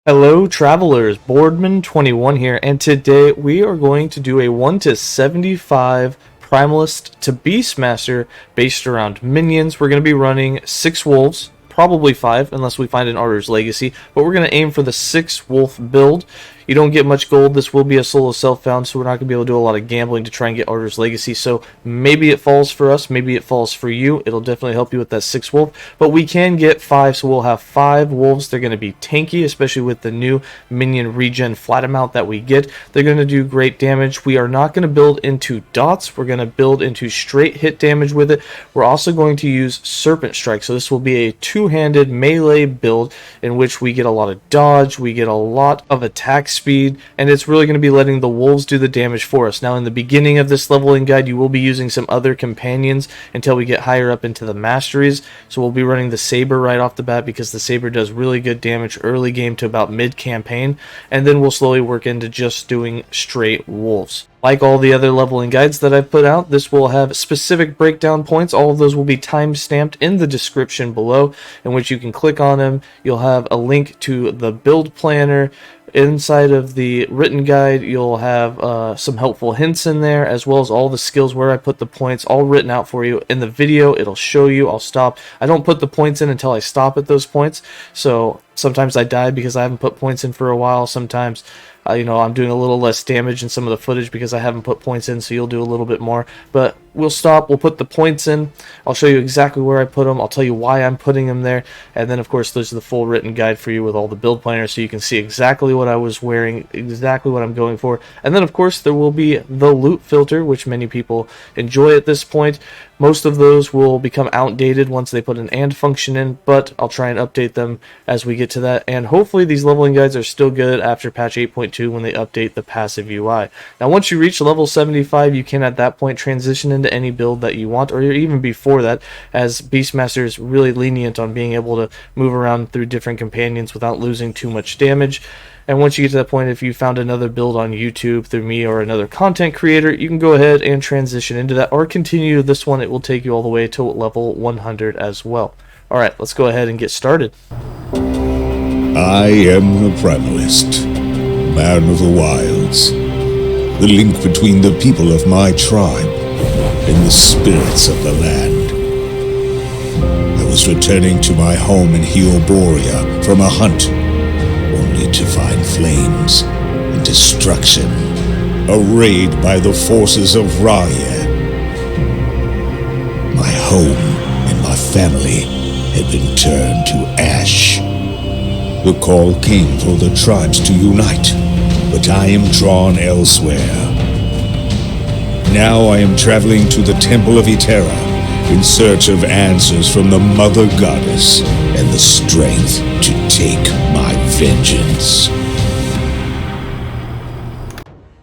Hello travelers, Boardman21 here, and today we are going to do a 1 to 75 Primalist to Beastmaster based around minions. We're going to be running 6 wolves, probably 5 unless we find an Arter's Legacy, but we're going to aim for the 6 wolf build. You don't get much gold. This will be a solo self-found, so we're not going to be able to do a lot of gambling to try and get Arter's Legacy. So maybe it falls for us, maybe it falls for you. It'll definitely help you with that 6 wolf. But we can get 5, so we'll have 5 wolves. They're going to be tanky, especially with the new minion regen flat amount that we get. They're going to do great damage. We are not going to build into dots. We're going to build into straight hit damage with it. We're also going to use Serpent Strike. So this will be a two-handed melee build in which we get a lot of dodge, we get a lot of attack speed, and it's really going to be letting the wolves do the damage for us. Now in the beginning of this leveling guide you will be using some other companions until we get higher up into the masteries, so we'll be running the saber right off the bat because the saber does really good damage early game to about mid campaign, and then we'll slowly work into just doing straight wolves. Like all the other leveling guides that I've put out, this will have specific breakdown points. All of those will be time-stamped in the description below, in which you can click on them. You'll have a link to the build planner. Inside of the written guide, you'll have some helpful hints in there, as well as all the skills where I put the points, all written out for you. In the video, it'll show you. I'll stop. I don't put the points in until I stop at those points, so sometimes I die because I haven't put points in for a while. Sometimes I'm doing a little less damage in some of the footage because I haven't put points in, so you'll do a little bit more. But we'll stop, we'll put the points in, I'll show you exactly where I put them, I'll tell you why I'm putting them there, and then of course there's the full written guide for you with all the build planners so you can see exactly what I was wearing, exactly what I'm going for. And then of course there will be the loot filter, which many people enjoy at this point. Most of those will become outdated once they put an AND function in, but I'll try and update them as we get to that. And hopefully these leveling guides are still good after patch 8.2 when they update the passive UI. Now once you reach level 75, you can at that point transition into any build that you want, or even before that, as Beastmaster is really lenient on being able to move around through different companions without losing too much damage. And once you get to that point, if you found another build on YouTube through me or another content creator, you can go ahead and transition into that, or continue this one. It will take you all the way to level 100 as well. Alright, let's go ahead and get started. I am the Primalist, man of the wilds, the link between the people of my tribe and the spirits of the land. I was returning to my home in Heoboria from a hunt, only to find flames and destruction, a raid by the forces of Raya. My home and my family had been turned to ash. The call came for the tribes to unite, but I am drawn elsewhere. Now I am traveling to the Temple of Iterra in search of answers from the Mother Goddess and the strength to take my vengeance.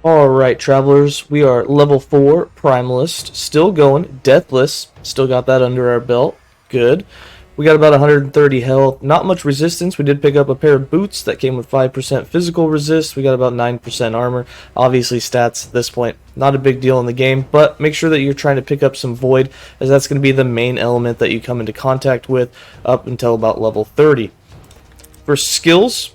Alright travelers, we are level 4 Primalist, still going, deathless, still got that under our belt, good. We got about 130 health, not much resistance. We did pick up a pair of boots that came with 5% physical resist. We got about 9% armor. Obviously stats at this point, not a big deal in the game, but make sure that you're trying to pick up some void, as that's going to be the main element that you come into contact with up until about level 30. For skills,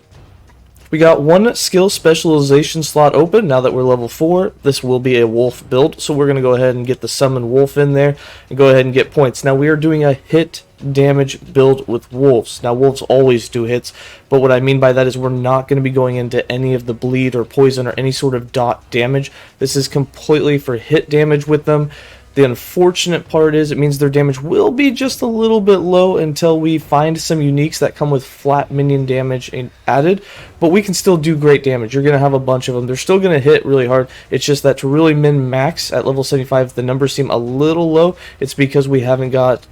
we got one skill specialization slot open now that we're level 4. This will be a wolf build, so we're going to go ahead and get the summon wolf in there and go ahead and get points. Now we are doing a hit damage build with wolves. Now wolves always do hits, but what I mean by that is we're not going to be going into any of the bleed or poison or any sort of dot damage. This is completely for hit damage with them. The unfortunate part is it means their damage will be just a little bit low until we find some uniques that come with flat minion damage added, but we can still do great damage. You're going to have a bunch of them. They're still going to hit really hard. It's just that to really min-max at level 75, the numbers seem a little low. It's because we haven't got,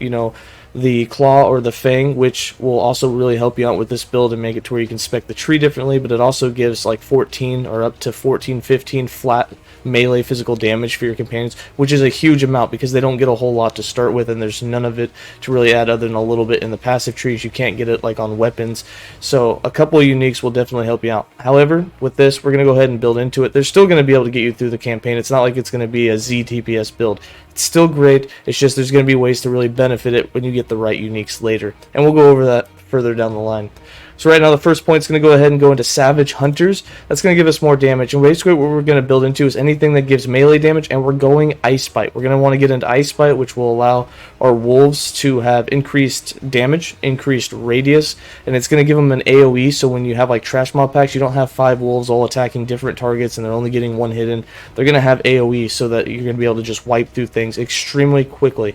the claw or the fang, which will also really help you out with this build and make it to where you can spec the tree differently, but it also gives like 14 or up to 14, 15 flat melee physical damage for your companions, which is a huge amount because they don't get a whole lot to start with, and there's none of it to really add other than a little bit in the passive trees. You can't get it like on weapons, so a couple of uniques will definitely help you out. However, with this, we're going to go ahead and build into it. They're still going to be able to get you through the campaign. It's not like it's going to be a Z TPS build. It's still great, it's just there's going to be ways to really benefit it when you get the right uniques later, and we'll go over that further down the line. So right now the first point is going to go ahead and go into Savage Hunters. That's going to give us more damage. And basically what we're going to build into is anything that gives melee damage, and we're going Ice Bite. We're going to want to get into Ice Bite, which will allow our wolves to have increased damage, increased radius, and it's going to give them an AoE, so when you have like trash mob packs, you don't have 5 wolves all attacking different targets and they're only getting 1 hit in. They're going to have AoE so that you're going to be able to just wipe through things extremely quickly.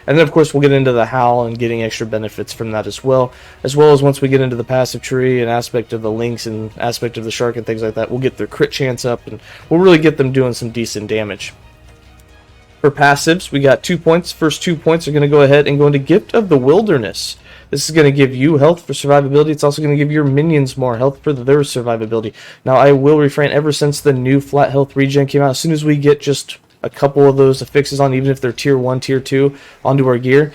And then, of course, we'll get into the Howl and getting extra benefits from that as well as once we get into the passive tree and aspect of the Lynx and aspect of the Shark and things like that, we'll get their crit chance up, and we'll really get them doing some decent damage. For passives, we got 2 points. First 2 points are going to go ahead and go into Gift of the Wilderness. This is going to give you health for survivability. It's also going to give your minions more health for their survivability. Now, I will refrain, ever since the new flat health regen came out, as soon as we get just a couple of those affixes on, even if they're tier 1, tier 2, onto our gear,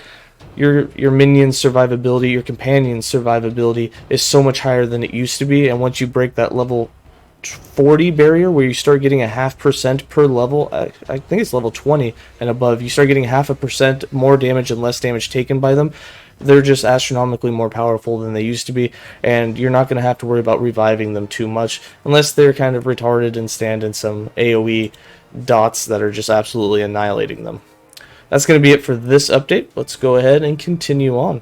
your minions survivability, your companions survivability is so much higher than it used to be. And once you break that level 40 barrier where you start getting a 0.5% per level, I think it's level 20 and above, you start getting 0.5% more damage and less damage taken by them. They're just astronomically more powerful than they used to be, and you're not going to have to worry about reviving them too much unless they're kind of retarded and stand in some AoE dots that are just absolutely annihilating them. That's going to be it for this update. Let's go ahead and continue on.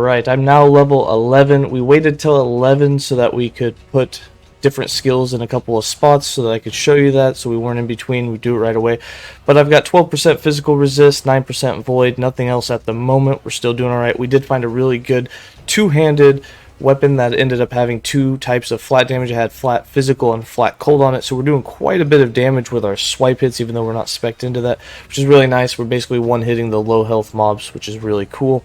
Alright, I'm now level 11. We waited till 11 so that we could put different skills in a couple of spots so that I could show you that, so we weren't in between. We do it right away. But I've got 12% physical resist, 9% void, nothing else at the moment. We're still doing alright. We did find a really good two-handed weapon that ended up having two types of flat damage. It had flat physical and flat cold on it, so we're doing quite a bit of damage with our swipe hits, even though we're not spec'd into that, which is really nice. We're basically one-hitting the low health mobs, which is really cool.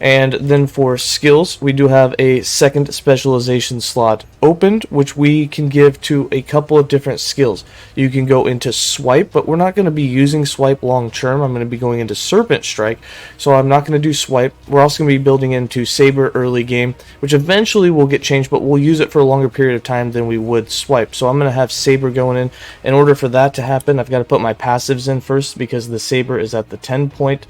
And then for skills, we do have a second specialization slot opened, which we can give to a couple of different skills. You can go into swipe, but we're not going to be using swipe long term. I'm going to be going into serpent strike, so I'm not going to do swipe. We're also going to be building into saber early game, which eventually will get changed, but we'll use it for a longer period of time than we would swipe. So I'm going to have saber going in. In order for that to happen, I've got to put my passives in first, because the saber is at the 10-point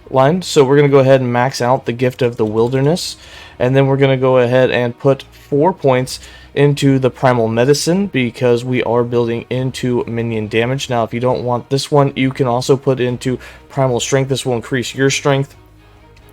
line. So we're going to go ahead and max out the gift of the wilderness, and then we're going to go ahead and put 4 points into the primal medicine, because we are building into minion damage. Now if you don't want this one, you can also put into primal strength. This will increase your strength.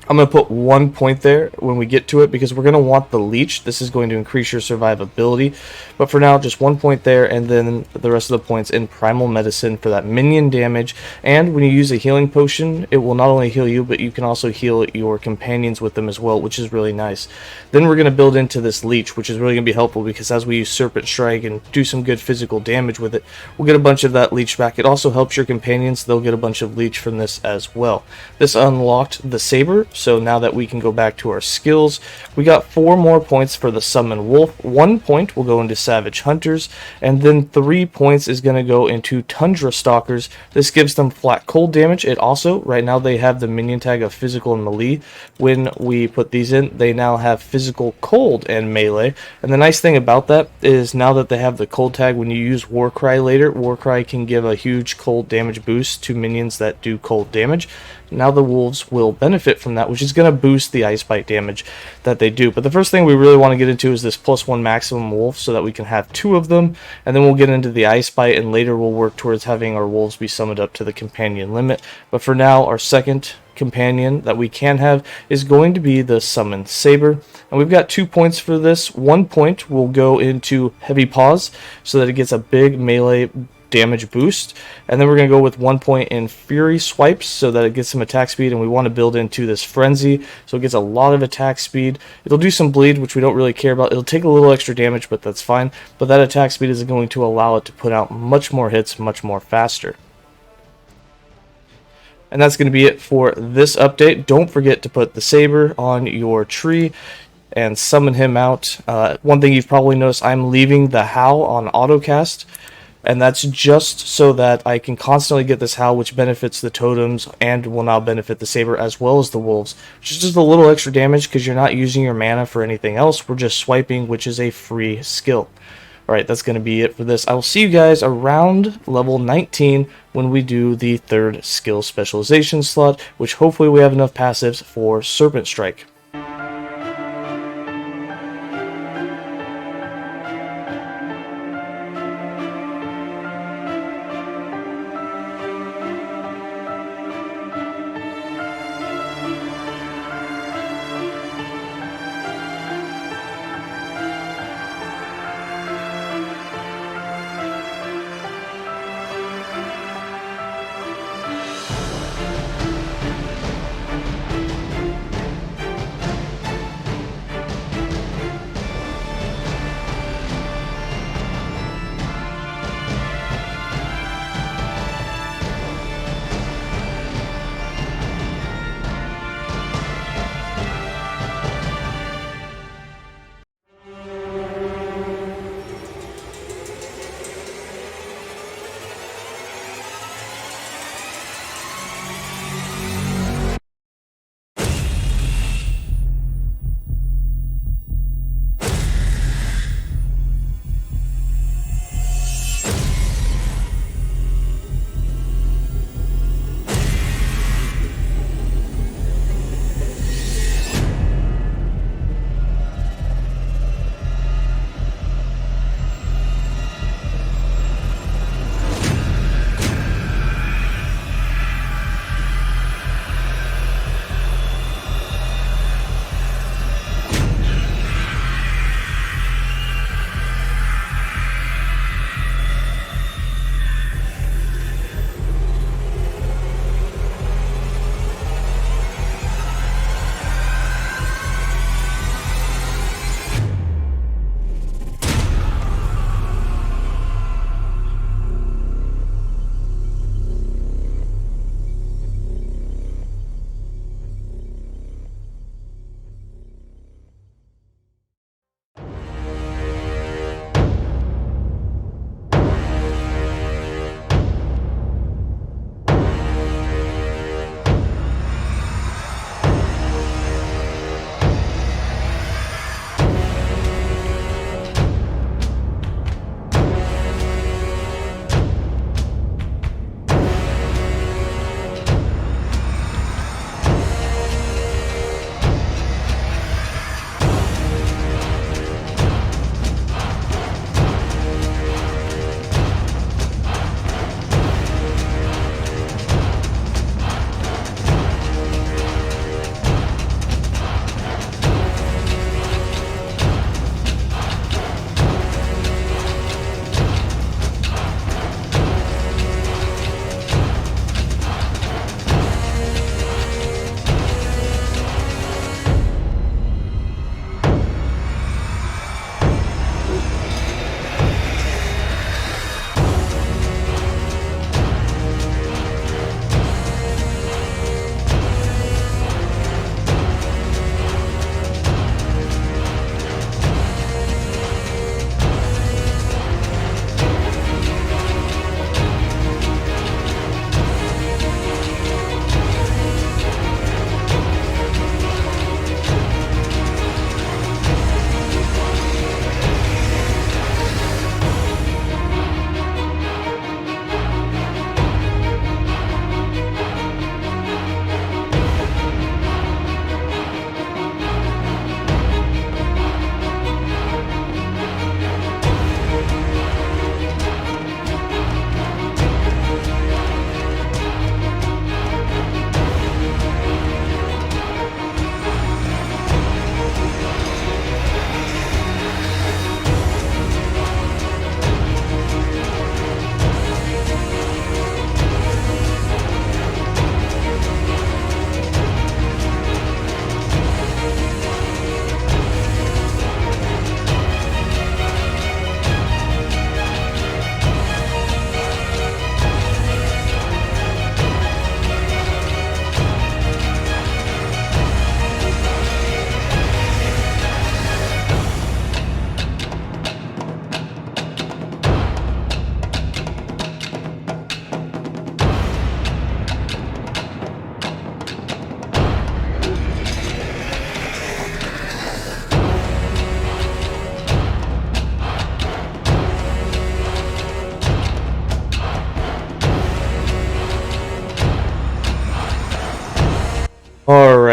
I'm going to put 1 point there when we get to it, because we're going to want the leech. This is going to increase your survivability. But for now, just 1 point there, and then the rest of the points in primal medicine for that minion damage. And when you use a healing potion, it will not only heal you, but you can also heal your companions with them as well, which is really nice. Then we're going to build into this leech, which is really going to be helpful, because as we use serpent strike and do some good physical damage with it, we'll get a bunch of that leech back. It also helps your companions. They'll get a bunch of leech from this as well. This unlocked the saber. So now that we can go back to our skills, we got 4 more points for the summon wolf. 1 point will go into savage hunters, and then 3 points is going to go into tundra stalkers. This gives them flat cold damage. It also, right now they have the minion tag of physical and melee. When we put these in, they now have physical cold and melee. And the nice thing about that is, now that they have the cold tag, when you use Warcry later, Warcry can give a huge cold damage boost to minions that do cold damage. Now the wolves will benefit from that, which is going to boost the ice bite damage that they do. But the first thing we really want to get into is this +1 maximum wolf, so that we can have 2 of them, and then we'll get into the ice bite, and later we'll work towards having our wolves be summoned up to the companion limit. But for now, our second companion that we can have is going to be the summoned saber, and we've got 2 points for this. 1 point will go into heavy paws, so that it gets a big melee damage boost, and then we're going to go with 1 point in fury swipes, so that it gets some attack speed, and we want to build into this frenzy, so it gets a lot of attack speed. It'll do some bleed, which we don't really care about. It'll take a little extra damage, but that's fine. But that attack speed is going to allow it to put out much more hits much more faster. And that's going to be it for this update. Don't forget to put the saber on your tree and summon him out. One thing you've probably noticed, I'm leaving the howl on autocast, and that's just so that I can constantly get this howl, which benefits the totems and will now benefit the saber as well as the wolves, which is just a little extra damage because you're not using your mana for anything else. We're just swiping, which is a free skill. Alright, that's going to be it for this. I will see you guys around level 19 when we do the third skill specialization slot, which hopefully we have enough passives for Serpent Strike.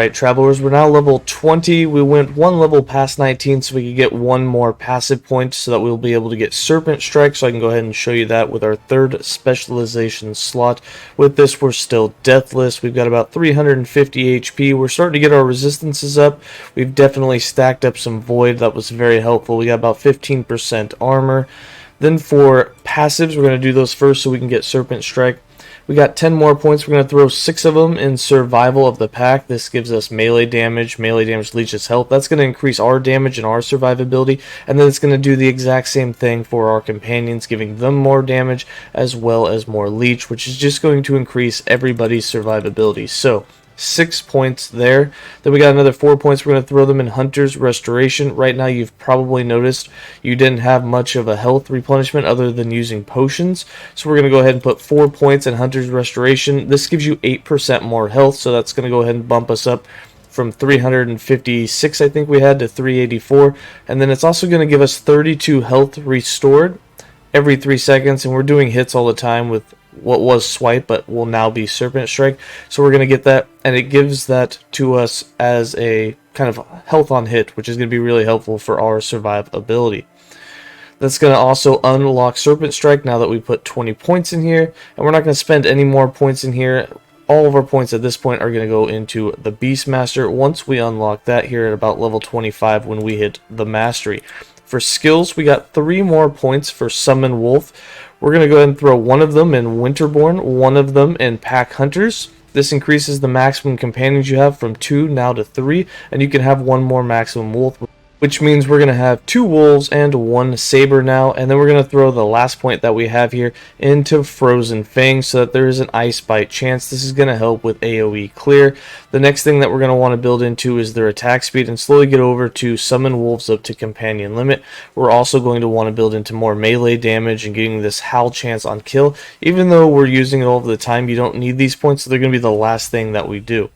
Alright, Travelers, we're now level 20. We went one level past 19 so we could get one more passive point so that we'll be able to get Serpent Strike. So I can go ahead and show you that with our third specialization slot. With this, we're still deathless. We've got about 350 HP. We're starting to get our resistances up. We've definitely stacked up some Void. That was very helpful. We got about 15% armor. Then for passives, we're going to do those first so we can get Serpent Strike. We got 10 more points. We're going to throw 6 of them in Survival of the Pack. This gives us melee damage. Melee damage leeches health. That's going to increase our damage and our survivability. And then it's going to do the exact same thing for our companions, giving them more damage as well as more leech, which is just going to increase everybody's survivability. So 6 points there. Then we got another 4 points. We're going to throw them in Hunter's Restoration. Right now you've probably noticed you didn't have much of a health replenishment other than using potions. So we're going to go ahead and put 4 points in Hunter's Restoration. This gives you 8% more health, so that's going to go ahead and bump us up from 356 I think we had to 384. And then it's also going to give us 32 health restored every 3 seconds, and we're doing hits all the time with what was Swipe but will now be Serpent Strike. So we're going to get that, and it gives that to us as a kind of health on hit, which is going to be really helpful for our survivability. That's going to also unlock Serpent Strike now that we put 20 points in here, and we're not going to spend any more points in here. All of our points at this point are going to go into the Beastmaster once we unlock that here at about level 25 when we hit the Mastery. For skills, we got 3 more points for Summon Wolf. We're going to go ahead and throw one of them in Winterborn, one of them in Pack Hunters. This increases the maximum companions you have from 2 now to 3, and you can have one more maximum wolf, which means we're going to have 2 wolves and 1 saber now. And then we're going to throw the last point that we have here into Frozen Fang so that there is an Ice Bite chance. This is going to help with AoE clear. The next thing that we're going to want to build into is their attack speed and slowly get over to Summon Wolves up to Companion Limit. We're also going to want to build into more melee damage and getting this Howl chance on kill. Even though we're using it all the time, you don't need these points, so they're going to be the last thing that we do.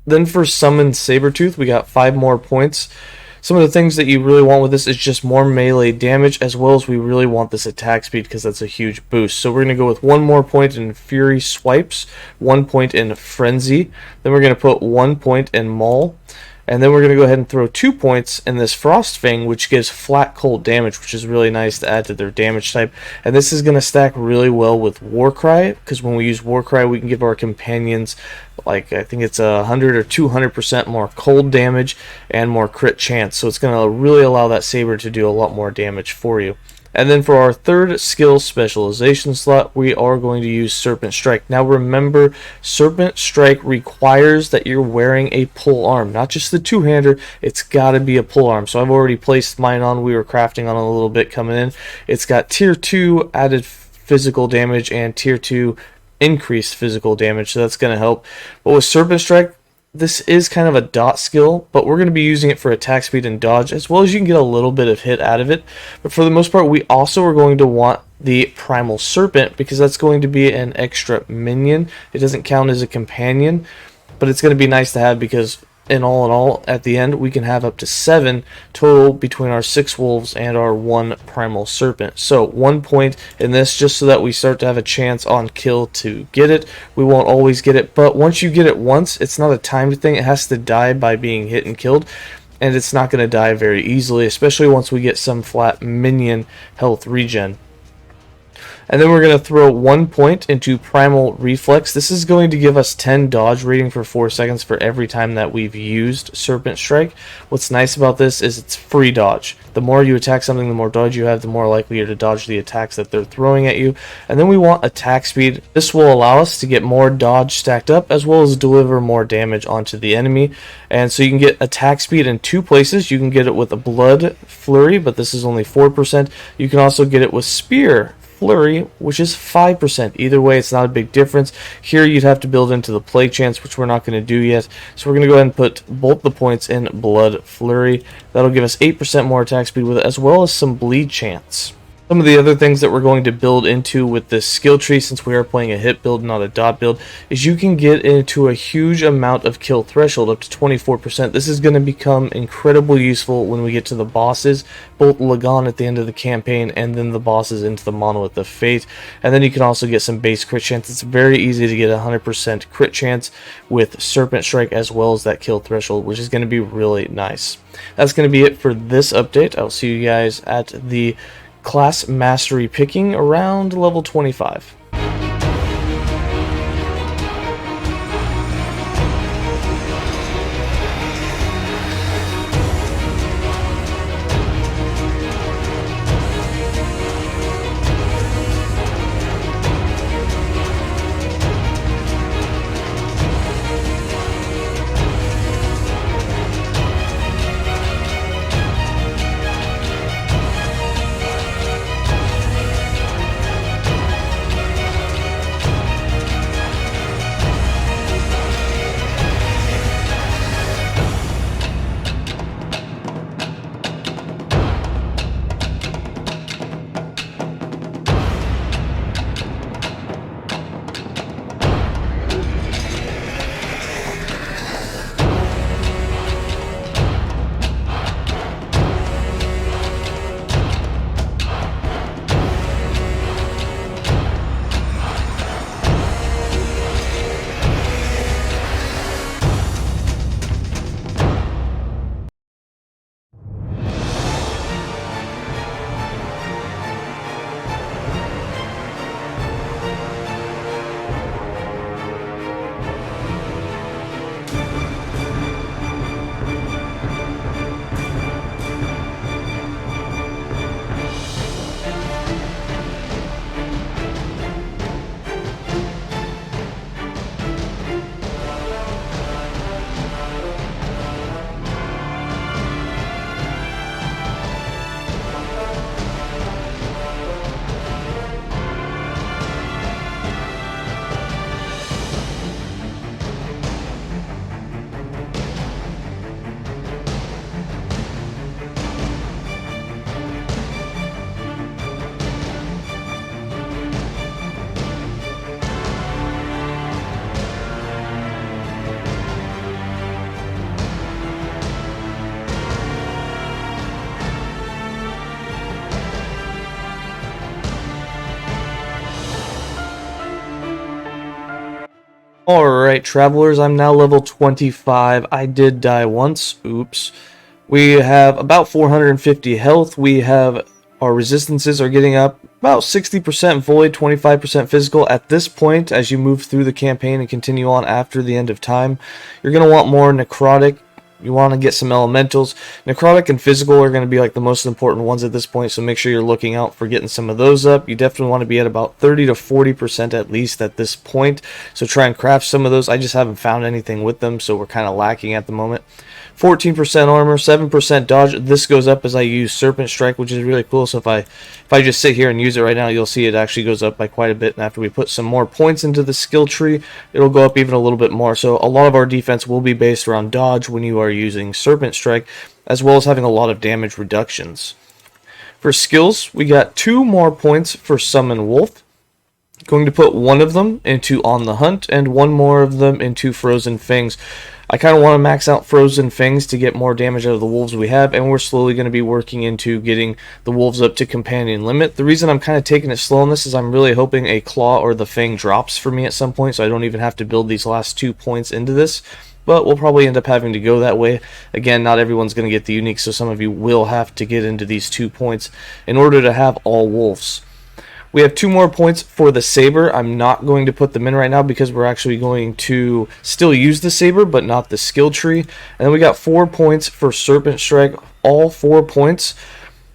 Then for Summon Sabertooth, we got 5 more points. Some of the things that you really want with this is just more melee damage, as well as we really want this attack speed because that's a huge boost. So we're going to go with 1 more point in Fury Swipes, 1 point in Frenzy, then we're going to put 1 point in Maul, and then we're going to go ahead and throw 2 points in this Frost Fang, which gives flat cold damage, which is really nice to add to their damage type. And this is going to stack really well with Warcry, because when we use Warcry, we can give our companions, like, I think it's 100 or 200% more cold damage and more crit chance. So it's going to really allow that saber to do a lot more damage for you. And then for our third skill specialization slot, we are going to use Serpent Strike. Now remember, Serpent Strike requires that you're wearing a pull arm, not just the two-hander. It's got to be a pull arm. So I've already placed mine on. We were crafting on a little bit coming in. It's got tier 2 added physical damage and tier 2 increased physical damage, so that's going to help. But with Serpent Strike, this is kind of a dot skill, but we're going to be using it for attack speed and dodge, as well as you can get a little bit of hit out of it. But for the most part, we also are going to want the Primal Serpent, because that's going to be an extra minion. It doesn't count as a companion, but it's going to be nice to have because in all, at the end, we can have up to 7 total between our 6 wolves and our 1 Primal Serpent. So 1 point in this, just so that we start to have a chance on kill to get it. We won't always get it, but once you get it once, it's not a timed thing. It has to die by being hit and killed, and it's not going to die very easily, especially once we get some flat minion health regen. And then we're going to throw 1 point into Primal Reflex. This is going to give us 10 dodge rating for 4 seconds for every time that we've used Serpent Strike. What's nice about this is it's free dodge. The more you attack something, the more dodge you have, the more likely you're to dodge the attacks that they're throwing at you. And then we want attack speed. This will allow us to get more dodge stacked up, as well as deliver more damage onto the enemy. And so you can get attack speed in 2 places. You can get it with a Blood Flurry, but this is only 4%. You can also get it with Spear Flurry, which is 5%. Either way, it's not a big difference. Here you'd have to build into the Plague Chance, which we're not going to do yet. So we're going to go ahead and put both the points in Blood Flurry. That'll give us 8% more attack speed with it, as well as some Bleed Chance. Some of the other things that we're going to build into with this skill tree, since we are playing a hit build, not a dot build, is you can get into a huge amount of kill threshold, up to 24%. This is going to become incredibly useful when we get to the bosses, both Lagan at the end of the campaign and then the bosses into the Monolith of Fate. And then you can also get some base crit chance. It's very easy to get a 100% crit chance with Serpent Strike as well as that kill threshold, which is going to be really nice. That's going to be it for this update. I'll see you guys at the class mastery picking around level 25. Alright, travelers, I'm now level 25. I did die once. Oops. We have about 450 health. We have our resistances are getting up about 60% void, 25% physical. At this point, as you move through the campaign and continue on after the end of time, you're going to want more necrotic. You want to get some elementals. Necrotic and physical are going to be like the most important ones at this point, so make sure you're looking out for getting some of those up. You definitely want to be at about 30 to 40% at least at this point, so try and craft some of those. I just haven't found anything with them, so we're kind of lacking at the moment. 14% armor, 7% dodge. This goes up as I use Serpent Strike, which is really cool. So if I just sit here and use it right now, you'll see it actually goes up by quite a bit. And after we put some more points into the skill tree, it'll go up even a little bit more. So a lot of our defense will be based around dodge when you are using Serpent Strike, as well as having a lot of damage reductions. For skills, we got 2 more points for Summon Wolf. Going to put one of them into On the Hunt and one more of them into Frozen Fangs. I kind of want to max out Frozen Fangs to get more damage out of the wolves we have, and we're slowly going to be working into getting the wolves up to companion limit. The reason I'm kind of taking it slow on this is I'm really hoping a claw or the fang drops for me at some point, so I don't even have to build these last 2 points into this. But we'll probably end up having to go that way. Again, not everyone's going to get the unique, so some of you will have to get into these 2 points in order to have all wolves. We have 2 more points for the Saber. I'm not going to put them in right now because we're actually going to still use the Saber, but not the skill tree. And then we got 4 points for Serpent Strike. All 4 points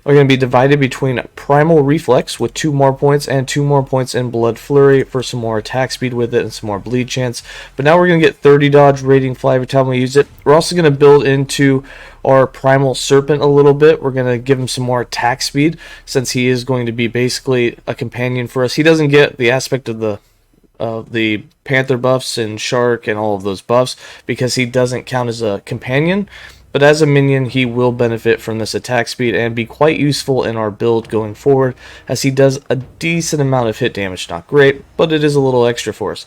are going to be divided between Primal Reflex with 2 more points and 2 more points in Blood Flurry for some more attack speed with it and some more bleed chance. But now we're going to get 30 dodge rating fly every time we use it. We're also going to build into our Primal Serpent a little bit. We're going to give him some more attack speed since he is going to be basically a companion for us. He doesn't get the aspect of the Panther buffs and Shark and all of those buffs because he doesn't count as a companion. but as a minion he will benefit from this attack speed and be quite useful in our build going forward, as he does a decent amount of hit damage. Not great, but it is a little extra for us.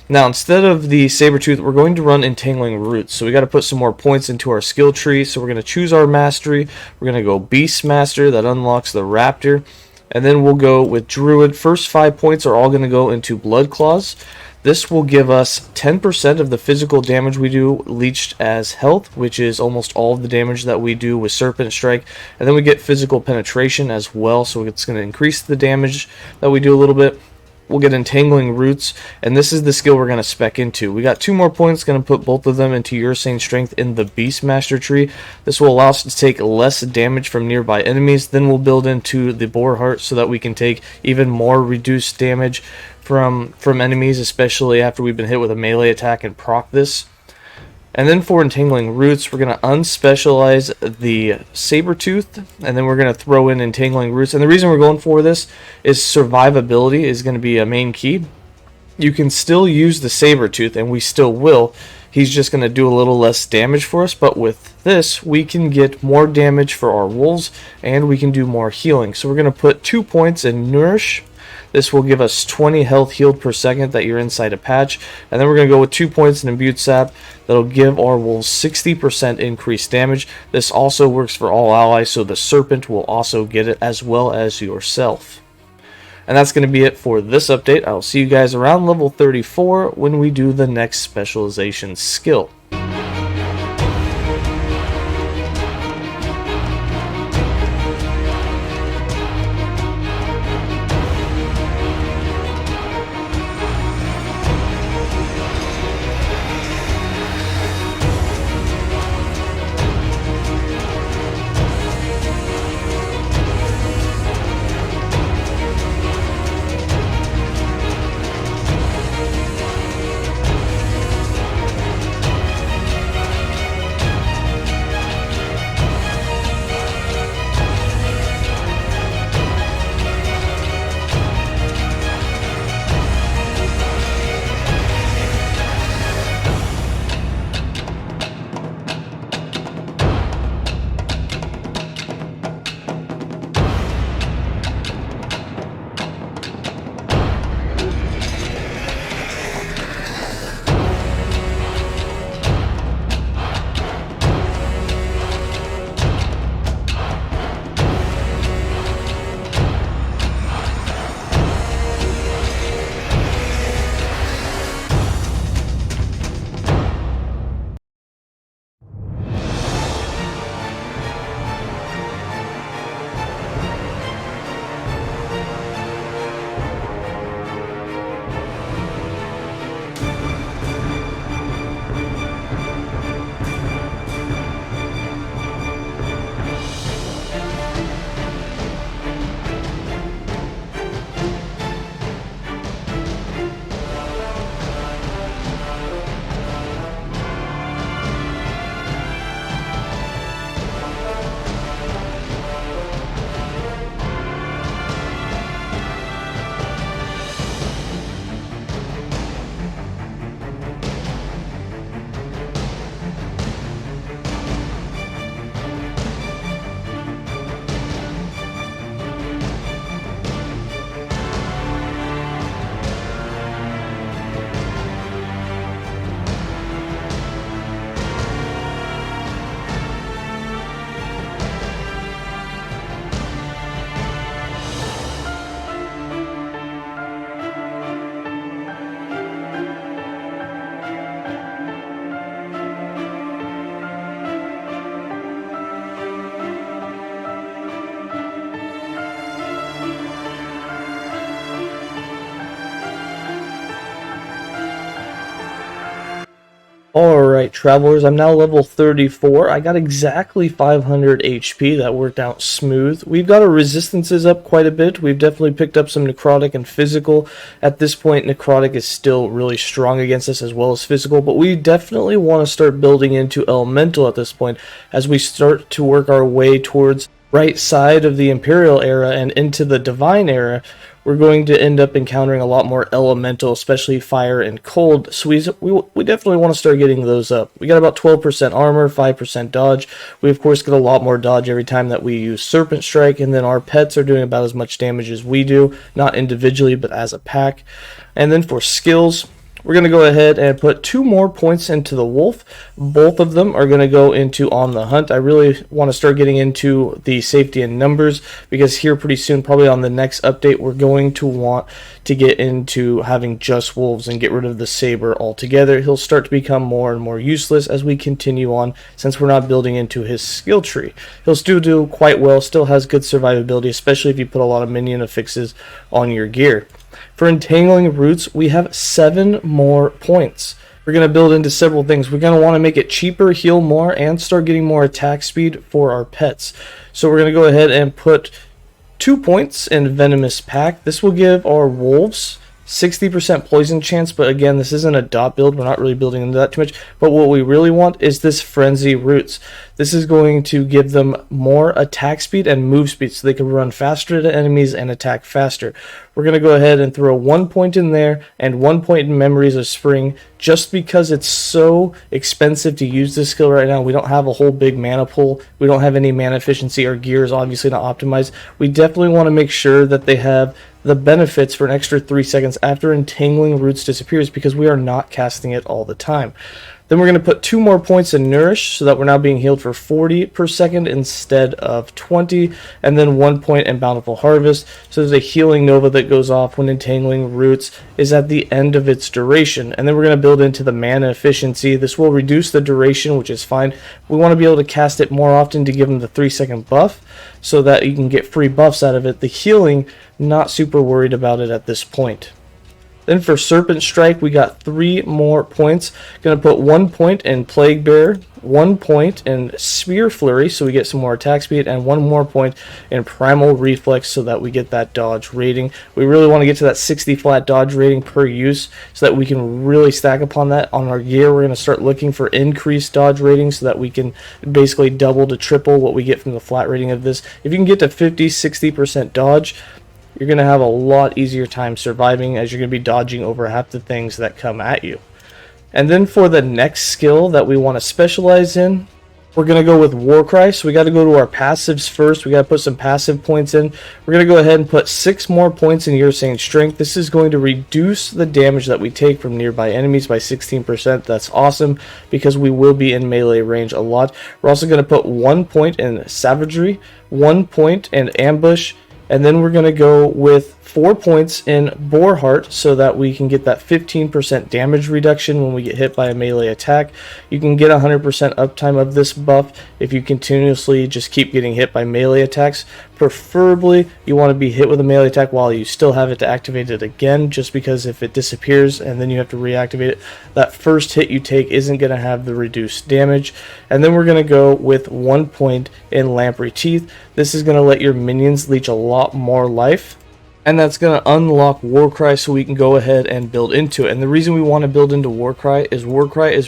Now, instead of the Sabertooth, we're going to run Entangling Roots. So we got to put some more points into our skill tree. So we're going to choose our mastery. We're going to go Beastmaster. That unlocks the Raptor. And then we'll go with Druid. First 5 points are all going to go into Blood Claws. This will give us 10% of the physical damage we do leached as health, which is almost all of the damage that we do with Serpent Strike. And then we get physical penetration as well, so it's going to increase the damage that we do a little bit. We'll get Entangling Roots, and this is the skill we're going to spec into. We got 2 more points, going to put both of them into Ursane Strength in the Beastmaster tree. This will allow us to take less damage from nearby enemies. Then we'll build into the Boar Heart so that we can take even more reduced damage from enemies, especially after we've been hit with a melee attack and proc this. And then for Entangling Roots, we're going to unspecialize the Sabertooth, and then we're going to throw in Entangling Roots. And the reason we're going for this is survivability is going to be a main key. You can still use the Sabertooth, and we still will. He's just going to do a little less damage for us, but with this, we can get more damage for our wolves, and we can do more healing. So we're going to put 2 points in Nourish. This will give us 20 health healed per second that you're inside a patch. And then we're going to go with 2 points in Imbued Sap. That'll give our wolves 60% increased damage. This also works for all allies, so the Serpent will also get it as well as yourself. And that's going to be it for this update. I'll see you guys around level 34 when we do the next specialization skill. Alright, travelers, I'm now level 34. I got exactly 500 HP. That worked out smooth. We've got our resistances up quite a bit. We've definitely picked up some necrotic and physical. At this point, necrotic is still really strong against us as well as physical, but we definitely want to start building into elemental at this point as we start to work our way towards right side of the Imperial era and into the Divine era, we're going to end up encountering a lot more elemental, especially fire and cold. So we definitely want to start getting those up. We got about 12% armor, 5% dodge. We of course get a lot more dodge every time that we use Serpent Strike, and then our pets are doing about as much damage as we do, not individually but as a pack. And then for skills, we're going to go ahead and put 2 more points into the wolf. Both of them are going to go into on the hunt. I really want to start getting into the safety in numbers, because here pretty soon, probably on the next update, we're going to want to get into having just wolves and get rid of the saber altogether. He'll start to become more and more useless as we continue on, since we're not building into his skill tree. He'll still do quite well, still has good survivability, especially if you put a lot of minion affixes on your gear. For Entangling Roots, we have 7 more points. We're going to build into several things. We're going to want to make it cheaper, heal more, and start getting more attack speed for our pets. So we're going to go ahead and put 2 points in Venomous Pack. This will give our wolves 60% poison chance, but again, this isn't a dot build. We're not really building into that too much. But what we really want is this Frenzy Roots. This is going to give them more attack speed and move speed, so they can run faster to enemies and attack faster. We're going to go ahead and throw 1 point in there and 1 point in Memories of Spring, just because it's so expensive to use this skill right now. We don't have a whole big mana pool. We don't have any mana efficiency. Our gear is obviously not optimized. We definitely want to make sure that they have the benefits for an extra 3 seconds after Entangling Roots disappears, because we are not casting it all the time. Then we're going to put 2 more points in Nourish, so that we're now being healed for 40 per second instead of 20, and then 1 point in Bountiful Harvest. So there's a healing nova that goes off when Entangling Roots is at the end of its duration. And then we're going to build into the mana efficiency. This will reduce the duration, which is fine. We want to be able to cast it more often to give them the 3-second buff, so that you can get free buffs out of it. The healing, not super worried about it at this point. Then for Serpent Strike, we got 3 more points. Going to put 1 point in Plague Bearer, 1 point in Spear Flurry, so we get some more attack speed, and 1 more point in Primal Reflex, so that we get that dodge rating. We really want to get to that 60 flat dodge rating per use, so that we can really stack upon that. On our gear, we're going to start looking for increased dodge ratings, so that we can basically double to triple what we get from the flat rating of this. If you can get to 50-60% dodge, you're going to have a lot easier time surviving, as you're going to be dodging over half the things that come at you. And then for the next skill that we want to specialize in, we're going to go with Warcry. So we got to go to our passives first. We got to put some passive points in. We're going to go ahead and put 6 more points in Ursane Strength. This is going to reduce the damage that we take from nearby enemies by 16%. That's awesome, because we will be in melee range a lot. We're also going to put 1 point in Savagery, 1 point in Ambush, and then we're going to go with 4 points in Boarheart, so that we can get that 15% damage reduction when we get hit by a melee attack. You can get 100% uptime of this buff if you continuously just keep getting hit by melee attacks. Preferably, you want to be hit with a melee attack while you still have it to activate it again, just because if it disappears and then you have to reactivate it, that first hit you take isn't going to have the reduced damage. And then we're going to go with 1 point in Lamprey Teeth. This is going to let your minions leech a lot more life, and that's going to unlock Warcry, so we can go ahead and build into it. And the reason we want to build into Warcry is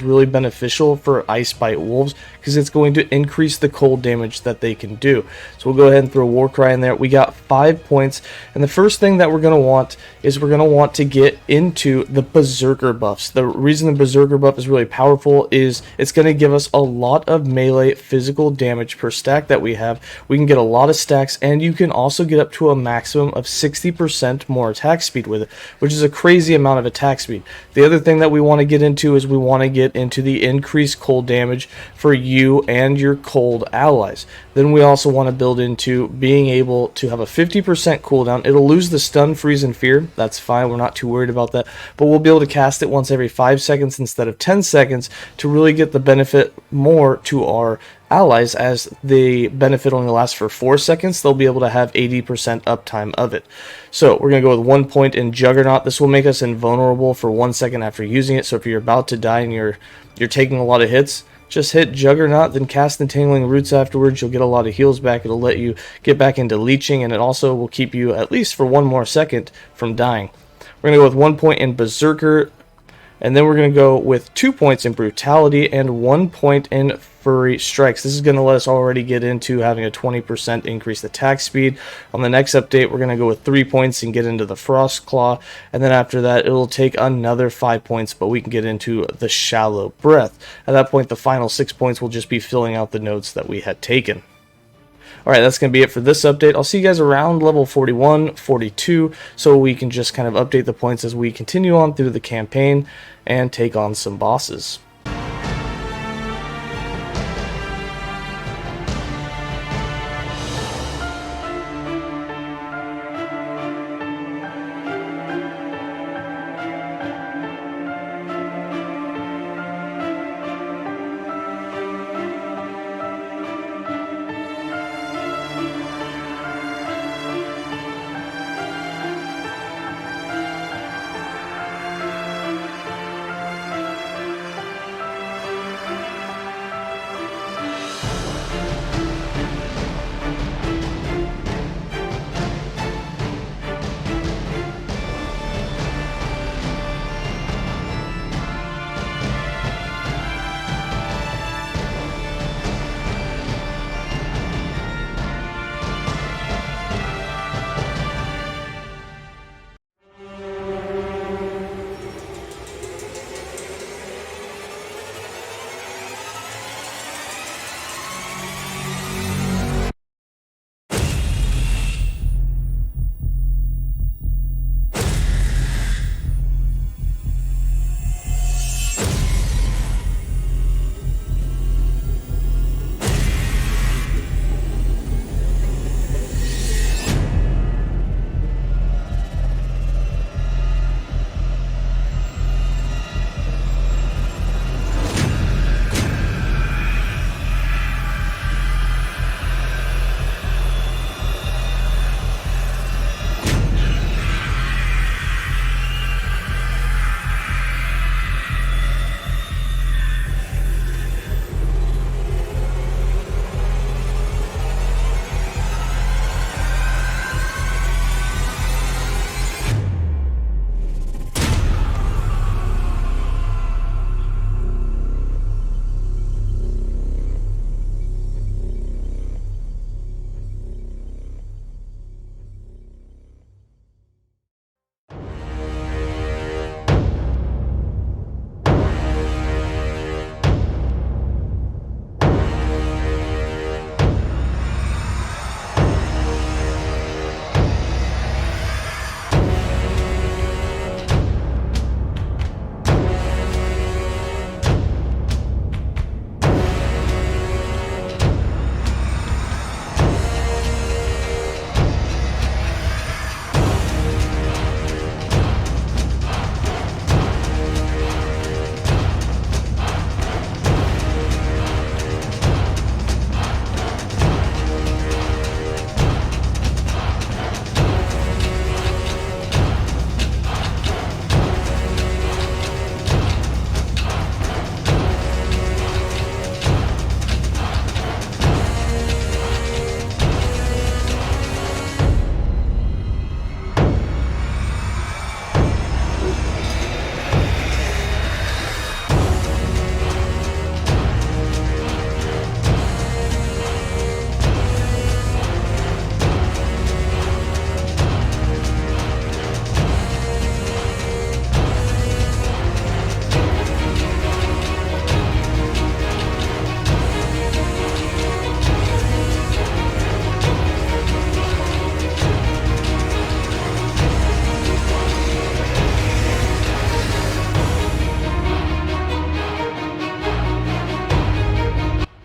really beneficial for Ice Bite Wolves, because it's going to increase the cold damage that they can do. So we'll go ahead and throw Warcry in there. We got 5 points, and the first thing that we're going to want is we're going to want to get into the Berserker buffs. The reason the Berserker buff is really powerful is it's going to give us a lot of melee physical damage per stack that we have. We can get a lot of stacks, and you can also get up to a maximum of 60% more attack speed with it, which is a crazy amount of attack speed. The other thing that we want to get into is we want to get into the increased cold damage for you and your cold allies. Then we also want to build into being able to have a 50% cooldown. It'll lose the stun, freeze, and fear. That's fine. We're not too worried about that. But we'll be able to cast it once every 5 seconds instead of 10 seconds to really get the benefit more to our allies, as the benefit only lasts for 4 seconds. They'll be able to have 80% uptime of it. So we're going to go with 1 point in Juggernaut. This will make us invulnerable for 1 second after using it. So if you're about to die and you're taking a lot of hits, just hit Juggernaut, then cast Entangling Roots afterwards. You'll get a lot of heals back. It'll let you get back into leeching, and it also will keep you, at least for 1 more second, from dying. We're going to go with 1 point in Berserker. And then we're going to go with 2 points in brutality and 1 point in furry strikes. This is going to let us already get into having a 20% increased attack speed. On the next update, we're going to go with 3 points and get into the frost claw. And then after that, it'll take another 5 points, but we can get into the shallow breath. At that point, the final 6 points will just be filling out the notes that we had taken. Alright, that's going to be it for this update. I'll see you guys around level 41, 42, so we can just kind of update the points as we continue on through the campaign and take on some bosses.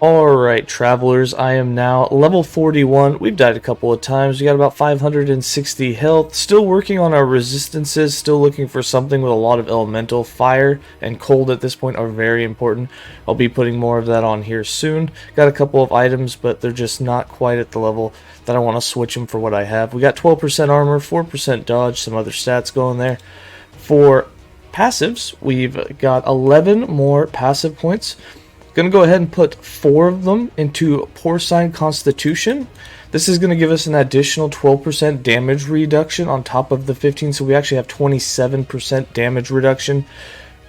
Alright, travelers, I am now level 41. We've died a couple of times. We got about 560 health. Still working on our resistances. Still looking for something with a lot of elemental. Fire and cold at this point are very important. I'll be putting more of that on here soon. Got a couple of items, but they're just not quite at the level that I want to switch them for what I have. We got 12% armor, 4% dodge, some other stats going there. For passives, we've got 11 more passive points. Going to go ahead and put 4 of them into Porcine Constitution. This is going to give us an additional 12% damage reduction on top of the 15, so we actually have 27% damage reduction.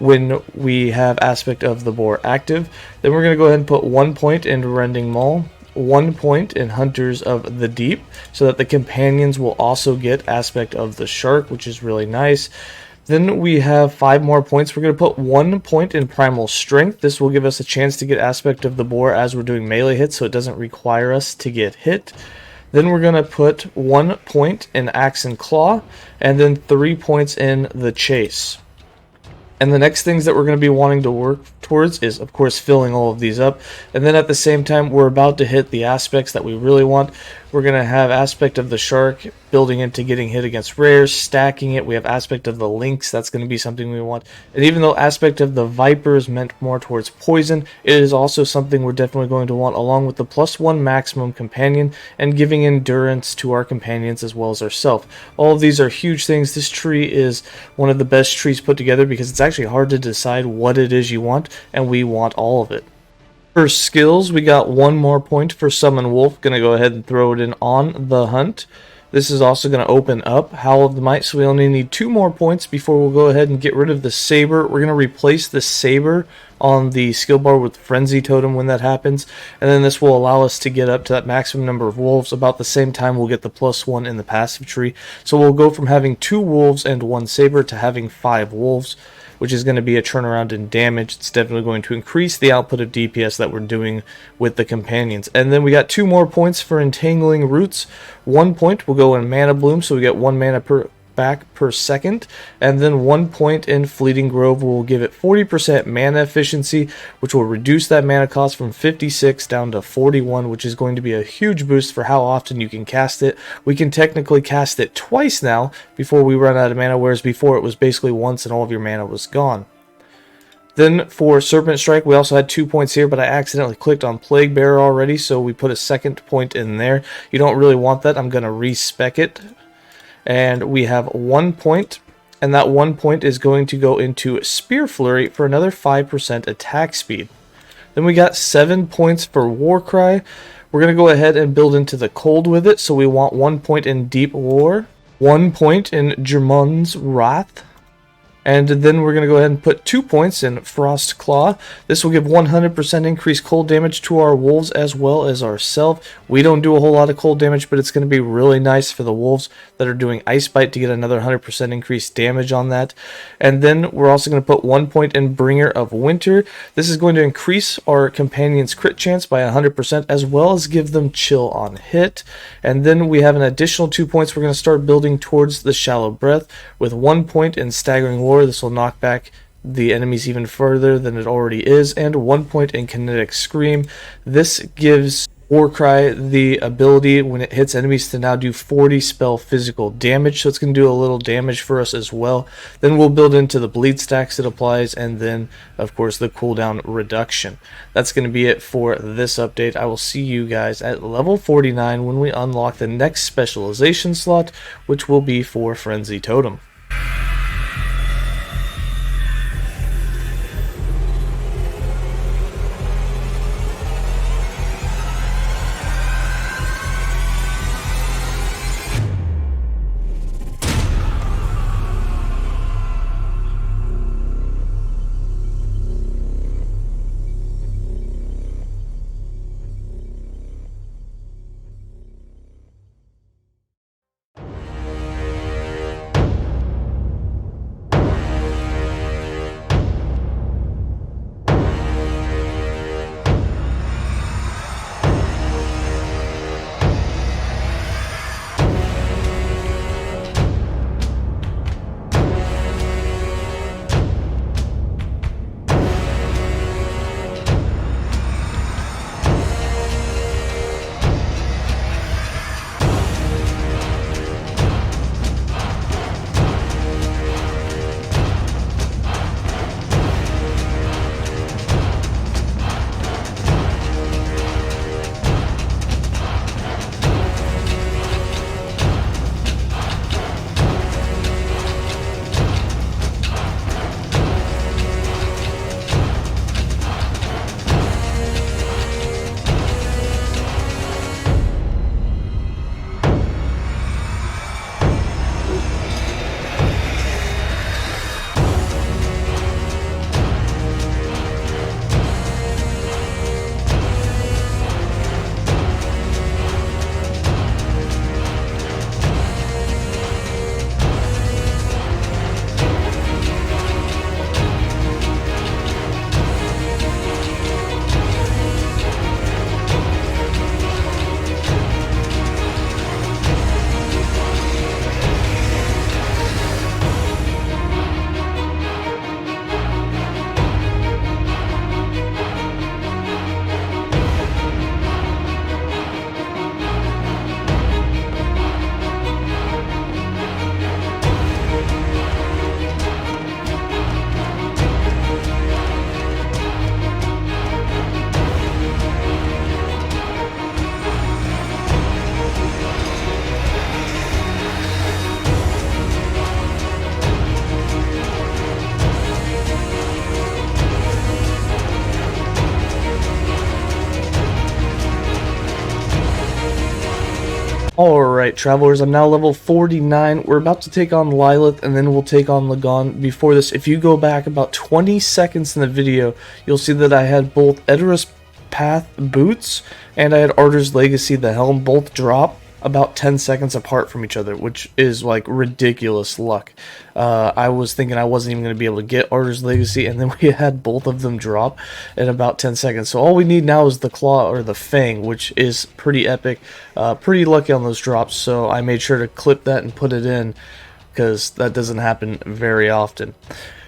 when we have aspect of the boar active. Then we're going to go ahead and put 1 point in Rending Maul, 1 point in Hunters of the Deep, so that the companions will also get aspect of the shark, which is really nice. Then we have 5 more points. We're going to put 1 point in Primal Strength. This will give us a chance to get aspect of the boar as we're doing melee hits, so it doesn't require us to get hit. Then we're going to put 1 point in Axe and Claw, and then 3 points in the Chase. And the next things that we're going to be wanting to work towards is, of course, filling all of these up. And then at the same time, we're about to hit the aspects that we really want. We're going to have aspect of the shark, building into getting hit against rares, stacking it. We have aspect of the lynx. That's going to be something we want. And even though aspect of the viper is meant more towards poison, it is also something we're definitely going to want, along with the +1 maximum companion and giving endurance to our companions as well as ourselves. All of these are huge things. This tree is one of the best trees put together because it's actually hard to decide what it is you want, and we want all of it. For skills, we got 1 more point for Summon Wolf. Gonna go ahead and throw it in on the hunt. This is also going to open up Howl of the Might, so we only need 2 more points before we'll go ahead and get rid of the Saber. We're going to replace the Saber on the skill bar with Frenzy Totem when that happens, and then this will allow us to get up to that maximum number of wolves. About the same time, we'll get the +1 in the passive tree. So we'll go from having 2 wolves and 1 Saber to having 5 wolves, which is going to be a turnaround in damage. It's definitely going to increase the output of DPS that we're doing with the companions. And then we got 2 more points for Entangling Roots. 1 point will go in Mana Bloom, so we get 1 mana back per second, and then 1 point in Fleeting Grove will give it 40% mana efficiency, which will reduce that mana cost from 56 down to 41, which is going to be a huge boost for how often you can cast it. We can technically cast it twice now before we run out of mana, whereas before it was basically once and all of your mana was gone. Then for Serpent Strike, we also had 2 points here, but I accidentally clicked on Plague Bearer already, so we put a second point in there. You don't really want that. I'm going to respec it. And we have 1 point, and that 1 point is going to go into Spear Flurry for another 5% attack speed. Then we got 7 points for Warcry. We're going to go ahead and build into the cold with it, so we want 1 point in Deep War, 1 point in Jermon's Wrath, and then we're going to go ahead and put 2 points in Frost Claw. This will give 100% increased cold damage to our wolves as well as ourselves. We don't do a whole lot of cold damage, but it's going to be really nice for the wolves that are doing Ice Bite to get another 100% increased damage on that. And then we're also going to put 1 point in Bringer of Winter. This is going to increase our companions' crit chance by 100% as well as give them chill on hit. And then we have an additional 2 points we're going to start building towards the Shallow Breath with 1 point in Staggering War. This will knock back the enemies even further than it already is, and 1 point in Kinetic Scream. This gives Warcry the ability when it hits enemies to now do 40 spell physical damage, so it's going to do a little damage for us as well. Then we'll build into the bleed stacks it applies, and then of course the cooldown reduction. That's going to be it for this update. I will see you guys at level 49 when we unlock the next specialization slot, which will be for Frenzy Totem. Alright, travelers, I'm now level 49. We're about to take on Lilith, and then we'll take on Lagon. Before this, if you go back about 20 seconds in the video, you'll see that I had both Edoras Path boots, and I had Ardor's Legacy, the helm, both drop about 10 seconds apart from each other, which is like ridiculous luck. I was thinking I wasn't even going to be able to get Ardor's Legacy, and then we had both of them drop in about 10 seconds. So all we need now is the Claw or the Fang, which is pretty epic. Pretty lucky on those drops, so I made sure to clip that and put it in, because that doesn't happen very often.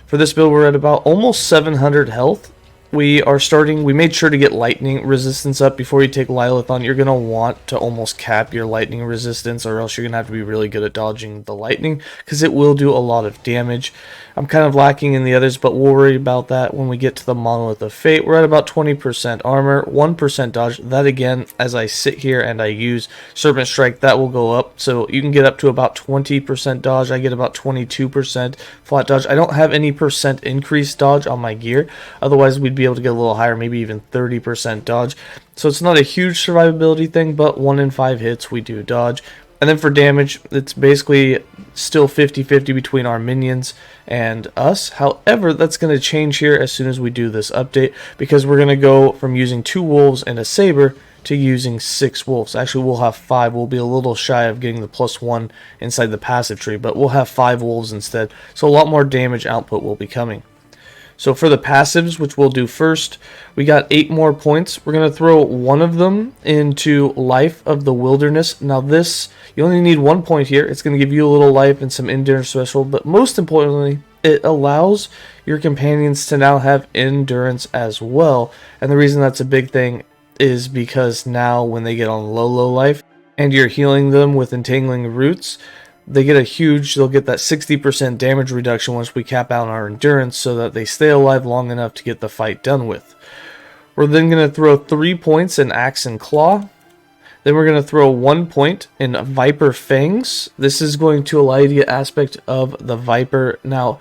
For this build, we're at about almost 700 health. We made sure to get lightning resistance up before you take Lilith on. You're going to want to almost cap your lightning resistance, or else you're going to have to be really good at dodging the lightning, because it will do a lot of damage. I'm kind of lacking in the others, but we'll worry about that when we get to the Monolith of Fate. We're at about 20% armor, 1% dodge. That again, as I sit here and I use Serpent Strike, that will go up. So you can get up to about 20% dodge. I get about 22% flat dodge. I don't have any percent increased dodge on my gear. Otherwise, we'd be able to get a little higher, maybe even 30% dodge. So it's not a huge survivability thing, but 1 in 5 hits we do dodge. And then for damage, it's basically still 50-50 between our minions and us. However, that's going to change here as soon as we do this update, because we're going to go from using 2 wolves and a saber to using 6 wolves. Actually, we'll have 5. We'll be a little shy of getting the +1 inside the passive tree, but we'll have 5 wolves instead. So a lot more damage output will be coming. So for the passives, which we'll do first, we got 8 more points. We're going to throw one of them into Life of the Wilderness. Now this, you only need 1 point here. It's going to give you a little life and some endurance special, but most importantly, it allows your companions to now have endurance as well. And the reason that's a big thing is because now when they get on low life and you're healing them with Entangling Roots, they'll get that 60% damage reduction once we cap out our endurance, so that they stay alive long enough to get the fight done with. We're then going to throw 3 points in Axe and Claw. Then we're going to throw 1 point in Viper Fangs. This is going to allow you to get aspect of the Viper. Now,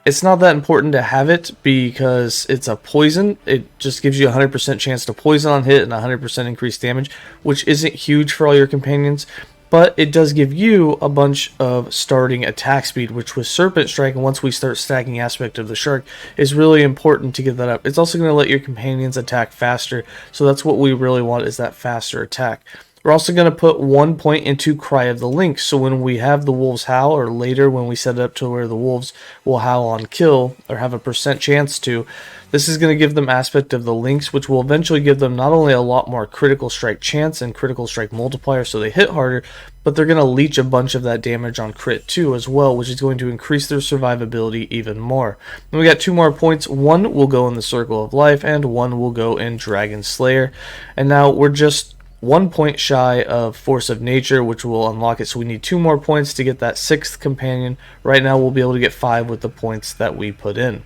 it's not that important to have it because it's a poison. It just gives you a 100% chance to poison on hit and 100% increased damage, which isn't huge for all your companions. But it does give you a bunch of starting attack speed, which with Serpent Strike, and once we start stacking Aspect of the Shark, is really important to get that up. It's also going to let your companions attack faster, so that's what we really want, is that faster attack. We're also going to put 1 point into Cry of the Lynx, so when we have the wolves howl, or later when we set it up to where the wolves will howl on kill, or have a % chance to, this is going to give them Aspect of the Lynx, which will eventually give them not only a lot more critical strike chance and critical strike multiplier, so they hit harder, but they're going to leech a bunch of that damage on crit too as well, which is going to increase their survivability even more. And we got 2 more points. 1 will go in the Circle of Life, and 1 will go in Dragon Slayer. And now we're just 1 point shy of Force of Nature, which will unlock it, so we need 2 more points to get that 6th companion. Right now we'll be able to get 5 with the points that we put in.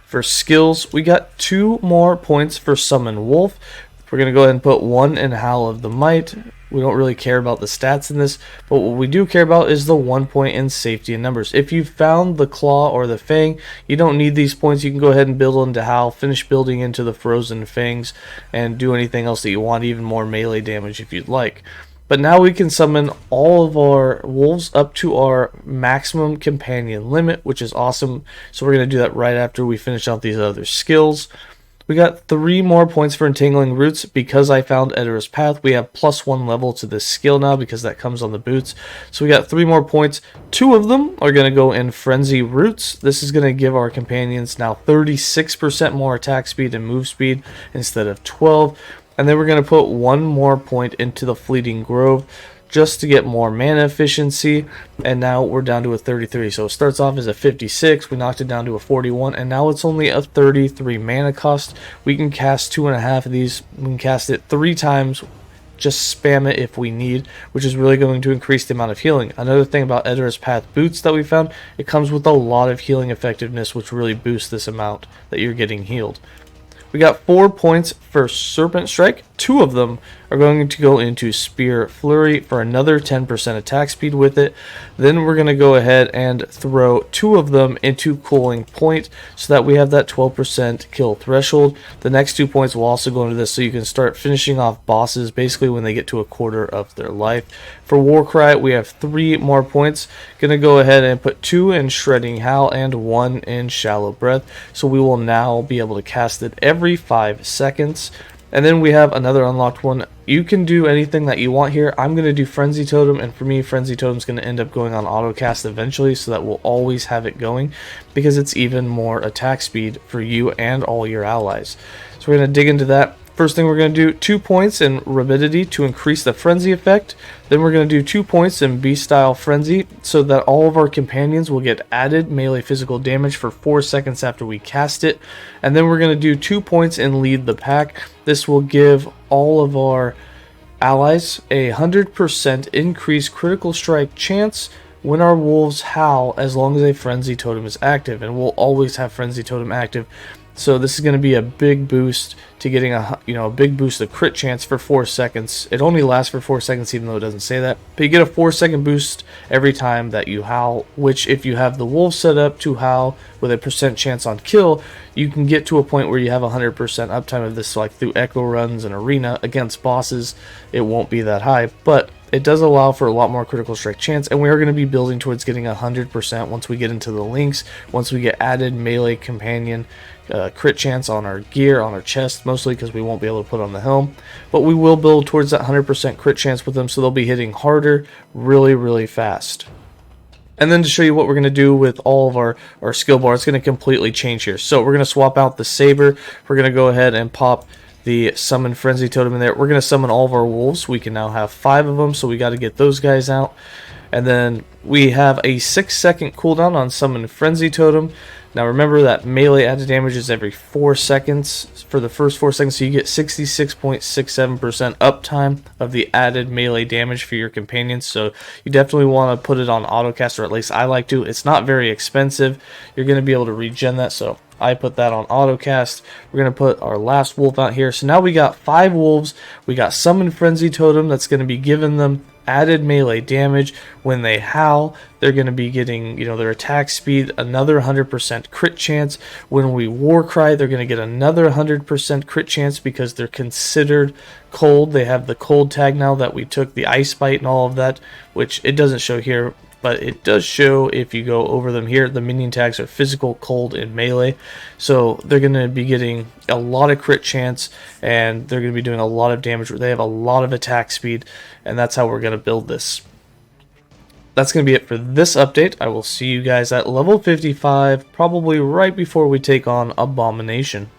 For skills, we got 2 more points for Summon Wolf. We're going to go ahead and put 1 in Howl of the Might. We don't really care about the stats in this, but what we do care about is the 1 point in Safety and Numbers. If you found the Claw or the Fang, you don't need these points. You can go ahead and build into Howl, finish building into the Frozen Fangs, and do anything else that you want, even more melee damage if you'd like. But now we can summon all of our wolves up to our maximum companion limit, which is awesome. So we're going to do that right after we finish out these other skills. We got 3 more points for Entangling Roots. Because I found Edoras Path, we have +1 level to this skill now, because that comes on the boots. So we got 3 more points. 2 of them are going to go in Frenzy Roots. This is going to give our companions now 36% more attack speed and move speed instead of 12. And then we're going to put 1 more point into the Fleeting Grove, just to get more mana efficiency, and now we're down to a 33. So it starts off as a 56, we knocked it down to a 41, and now it's only a 33 mana cost. We can cast 2.5 of these. We can cast it 3 times, just spam it if we need, which is really going to increase the amount of healing. Another thing about Edoras Path boots that we found, it comes with a lot of healing effectiveness, which really boosts this amount that you're getting healed. We got 4 points for Serpent Strike, 2 of them are going to go into Spear Flurry for another 10% attack speed with it. Then we're going to go ahead and throw 2 of them into Cooling Point so that we have that 12% kill threshold. The next 2 points will also go into this so you can start finishing off bosses basically when they get to a quarter of their life. For Warcry, we have 3 more points. Going to go ahead and put 2 in Shredding Howl and 1 in Shallow Breath. So we will now be able to cast it every 5 seconds. And then we have another unlocked one. You can do anything that you want here. I'm going to do Frenzy Totem, and for me, Frenzy Totem is going to end up going on auto cast eventually, so that we'll always have it going because it's even more attack speed for you and all your allies. So we're going to dig into that. First thing we're going to do, 2 points in Rapidity to increase the Frenzy effect. Then we're going to do 2 points in Beast Style Frenzy so that all of our companions will get added melee physical damage for 4 seconds after we cast it. And then we're going to do 2 points in Lead the Pack. This will give all of our allies a 100% increased critical strike chance when our wolves howl, as long as a Frenzy Totem is active. And we'll always have Frenzy Totem active. So this is going to be a big boost to getting a big boost of crit chance for 4 seconds. It only lasts for 4 seconds, even though it doesn't say that. But you get a 4-second boost every time that you howl, which if you have the wolf set up to howl with a % chance on kill, you can get to a point where you have 100% uptime of this, like through echo runs and arena against bosses. It won't be that high, but it does allow for a lot more critical strike chance, and we are going to be building towards getting 100% once we get into the links, once we get added melee companion crit chance on our gear, on our chest, mostly because we won't be able to put on the helm. But we will build towards that 100% crit chance with them, so they'll be hitting harder really, really fast. And then to show you what we're going to do with all of our skill bar, it's going to completely change here. So we're going to swap out the Saber. We're going to go ahead and pop the Summon Frenzy Totem in there. We're going to summon all of our wolves. We can now have 5 of them, so we got to get those guys out. And then we have a 6-second cooldown on Summon Frenzy Totem. Now remember that melee added damage is every 4 seconds for the first 4 seconds, so you get 66.67% uptime of the added melee damage for your companions. So you definitely want to put it on autocast, or at least I like to. It's not very expensive. You're going to be able to regen that, so I put that on autocast. We're going to put our last wolf out here. So now we got 5 wolves. We got Summon Frenzy Totem that's going to be giving them added melee damage. When they howl, they're going to be getting, their attack speed, another 100% crit chance. When we Warcry, they're going to get another 100% crit chance because they're considered cold. They have the cold tag now that we took the ice bite and all of that, which it doesn't show here, but it does show if you go over them here. The minion tags are physical, cold, and melee. So they're going to be getting a lot of crit chance, and they're going to be doing a lot of damage. They have a lot of attack speed, and that's how we're going to build this. That's going to be it for this update. I will see you guys at level 55, probably right before we take on Abomination.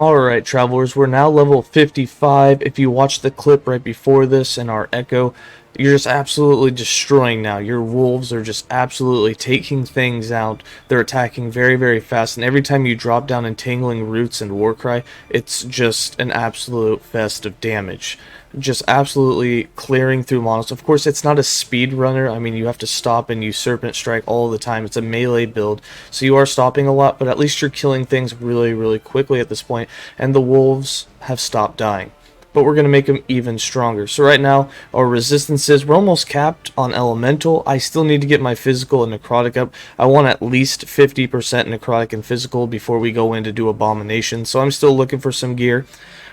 Alright, travelers, we're now level 55. If you watch the clip right before this in our Echo, you're just absolutely destroying now. Your wolves are just absolutely taking things out. They're attacking very, very fast, and every time you drop down Entangling Roots and Warcry, it's just an absolute fest of damage. Just absolutely clearing through models. Of course, it's not a speed runner. I mean, you have to stop and use Serpent Strike all the time. It's a melee build, so you are stopping a lot, but at least you're killing things really, really quickly at this point, and the wolves have stopped dying. But we're going to make them even stronger. So right now, our resistances, we're almost capped on elemental. I still need to get my physical and necrotic up. I want at least 50% necrotic and physical before we go in to do abomination. So I'm still looking for some gear.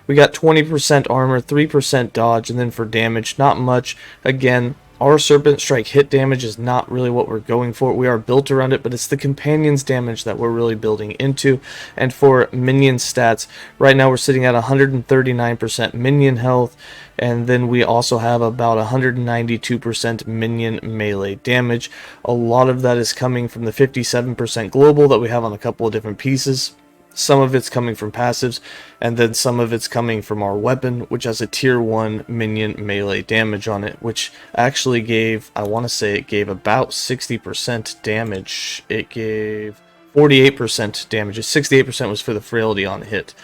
We got 20% armor, 3% dodge, and then for damage, not much. Again, our Serpent Strike hit damage is not really what we're going for. We are built around it, but it's the Companion's damage that we're really building into. And for minion stats, right now we're sitting at 139% minion health, and then we also have about 192% minion melee damage. A lot of that is coming from the 57% global that we have on a couple of different pieces. Some of it's coming from passives, and then some of it's coming from our weapon, which has a tier 1 minion melee damage on it, which actually gave, I want to say it gave about 60% damage. It gave 48% damage. 68% was for the frailty on hit,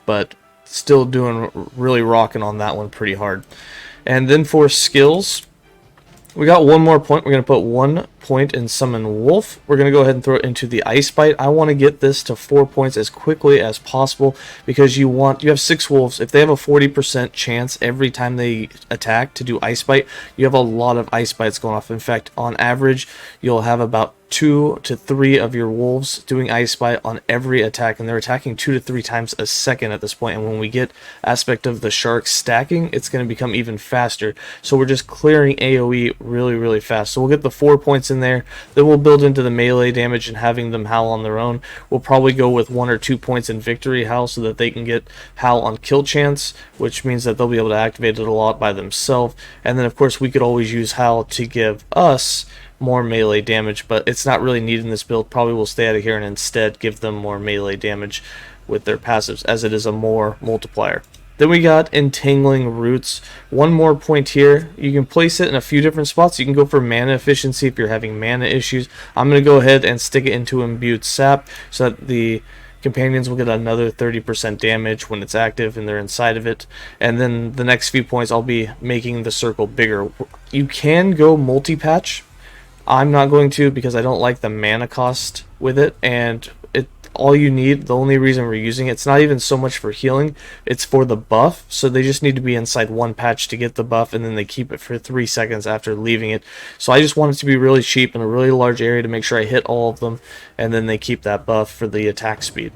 but still doing really rocking on that one pretty hard. And then for skills, we got one more point. We're going to put 1 point in Summon Wolf. We're going to go ahead and throw it into the Ice Bite. I want to get this to 4 points as quickly as possible because you have 6 wolves. If they have a 40% chance every time they attack to do Ice Bite, you have a lot of Ice Bites going off. In fact, on average, you'll have about 2 to 3 of your wolves doing Ice Bite on every attack, and they're attacking 2 to 3 times a second at this point. And when we get aspect of the shark stacking, it's going to become even faster. So we're just clearing AoE really, really fast. So we'll get the 4 points in there. Then we'll build into the melee damage and having them howl on their own. We'll probably go with 1 or 2 points in victory howl so that they can get howl on kill chance, which means that they'll be able to activate it a lot by themselves. And then of course we could always use howl to give us more melee damage, but it's not really needed in this build. Probably will stay out of here and instead give them more melee damage with their passives, as it is a more multiplier. Then we got Entangling Roots. 1 more point here. You can place it in a few different spots. You can go for mana efficiency if you're having mana issues. I'm going to go ahead and stick it into Imbued Sap so that the companions will get another 30% damage when it's active and they're inside of it. And then the next few points I'll be making the circle bigger. You can go multi-patch. I'm not going to because I don't like the mana cost with it, and all you need, the only reason we're using it's not even so much for healing, it's for the buff. So they just need to be inside 1 patch to get the buff, and then they keep it for 3 seconds after leaving it. So I just want it to be really cheap in a really large area to make sure I hit all of them, and then they keep that buff for the attack speed.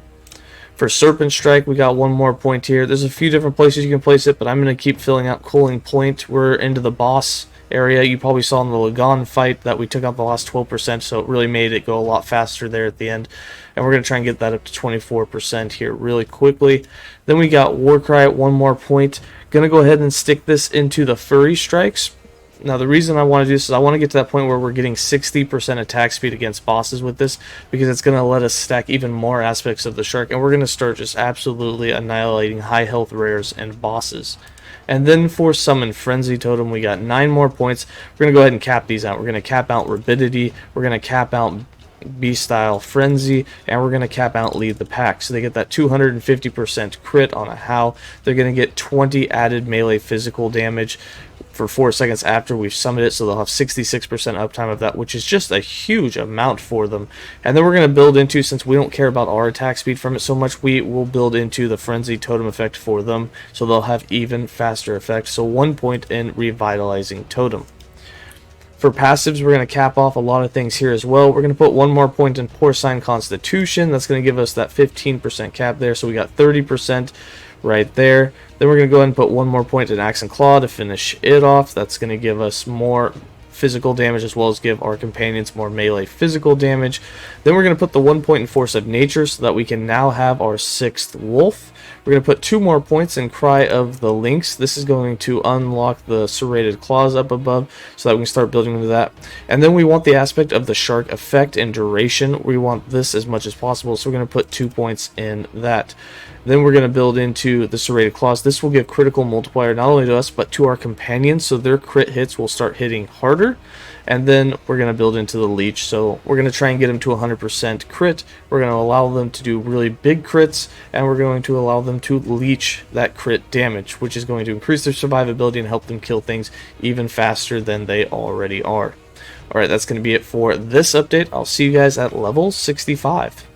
For Serpent Strike, we got 1 more point here. There's a few different places you can place it, but I'm going to keep filling out Cooling Point. We're into the boss area. You probably saw in the Lagan fight that we took out the last 12%, so it really made it go a lot faster there at the end. And we're going to try and get that up to 24% here really quickly. Then we got Warcry at 1 more point. Going to go ahead and stick this into the Furry Strikes. Now the reason I want to do this is I want to get to that point where we're getting 60% attack speed against bosses with this, because it's going to let us stack even more aspects of the shark, and we're going to start just absolutely annihilating high health rares and bosses. And then for Summon Frenzy Totem, we got 9 more points. We're going to go ahead and cap these out. We're going to cap out Rabidity, we're going to cap out Beast-Style Frenzy, and we're going to cap out Lead the Pack. So they get that 250% crit on a Howl. They're going to get 20 added melee physical damage for 4 seconds after we've summoned it, so they'll have 66% uptime of that, which is just a huge amount for them. And then we're going to build into, since we don't care about our attack speed from it so much, we will build into the Frenzy Totem effect for them, so they'll have even faster effect. So 1 point in Revitalizing Totem. For passives, we're going to cap off a lot of things here as well. We're going to put 1 more point in Porcine Constitution. That's going to give us that 15% cap there, so we got 30% right there. Then we're going to go ahead and put 1 more point in Axe and Claw to finish it off. That's going to give us more physical damage, as well as give our companions more melee physical damage. Then we're going to put the 1 point in Force of Nature so that we can now have our 6th wolf. We're going to put 2 more points in Cry of the Lynx. This is going to unlock the serrated claws up above so that we can start building into that. And then we want the aspect of the shark effect and duration. We want this as much as possible, so we're going to put 2 points in that. Then we're going to build into the serrated claws. This will give critical multiplier not only to us but to our companions, so their crit hits will start hitting harder. And then we're going to build into the leech, so we're going to try and get them to 100% crit. We're going to allow them to do really big crits, and we're going to allow them to leech that crit damage, which is going to increase their survivability and help them kill things even faster than they already are. Alright, that's going to be it for this update. I'll see you guys at level 65.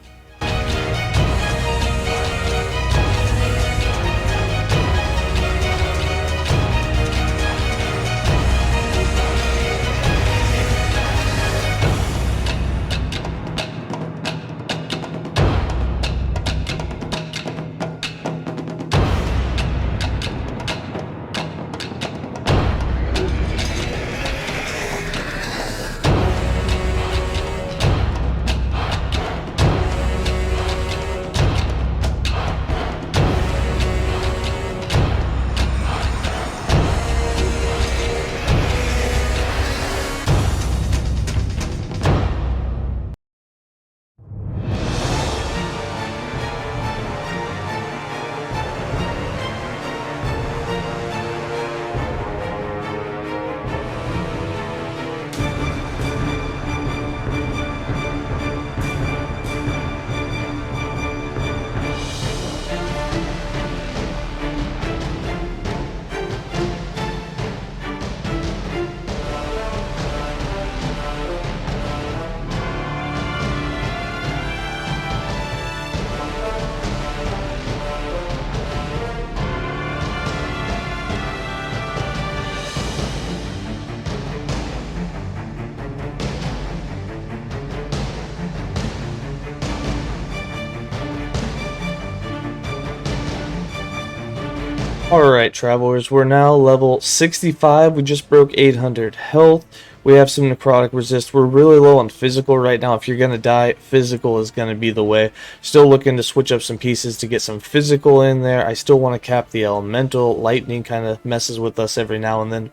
Alright, travelers, we're now level 65. We just broke 800 health. We have some necrotic resist. We're really low on physical right now. If you're going to die, physical is going to be the way. Still looking to switch up some pieces to get some physical in there. I still want to cap the elemental. Lightning kind of messes with us every now and then.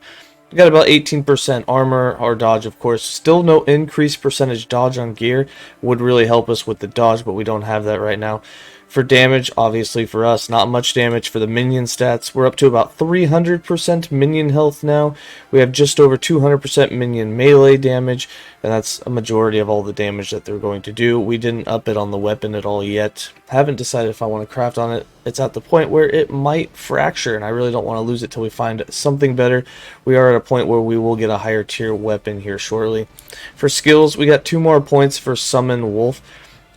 We got about 18% armor, or dodge, of course. Still no increased percentage dodge on gear. Would really help us with the dodge, but we don't have that right now. For damage, obviously for us, not much damage. For the minion stats, we're up to about 300% minion health now. We have just over 200% minion melee damage, and that's a majority of all the damage that they're going to do. We didn't up it on the weapon at all yet. Haven't decided if I want to craft on it. It's at the point where it might fracture, and I really don't want to lose it till we find something better. We are at a point where we will get a higher tier weapon here shortly. For skills, we got 2 more points for Summon Wolf.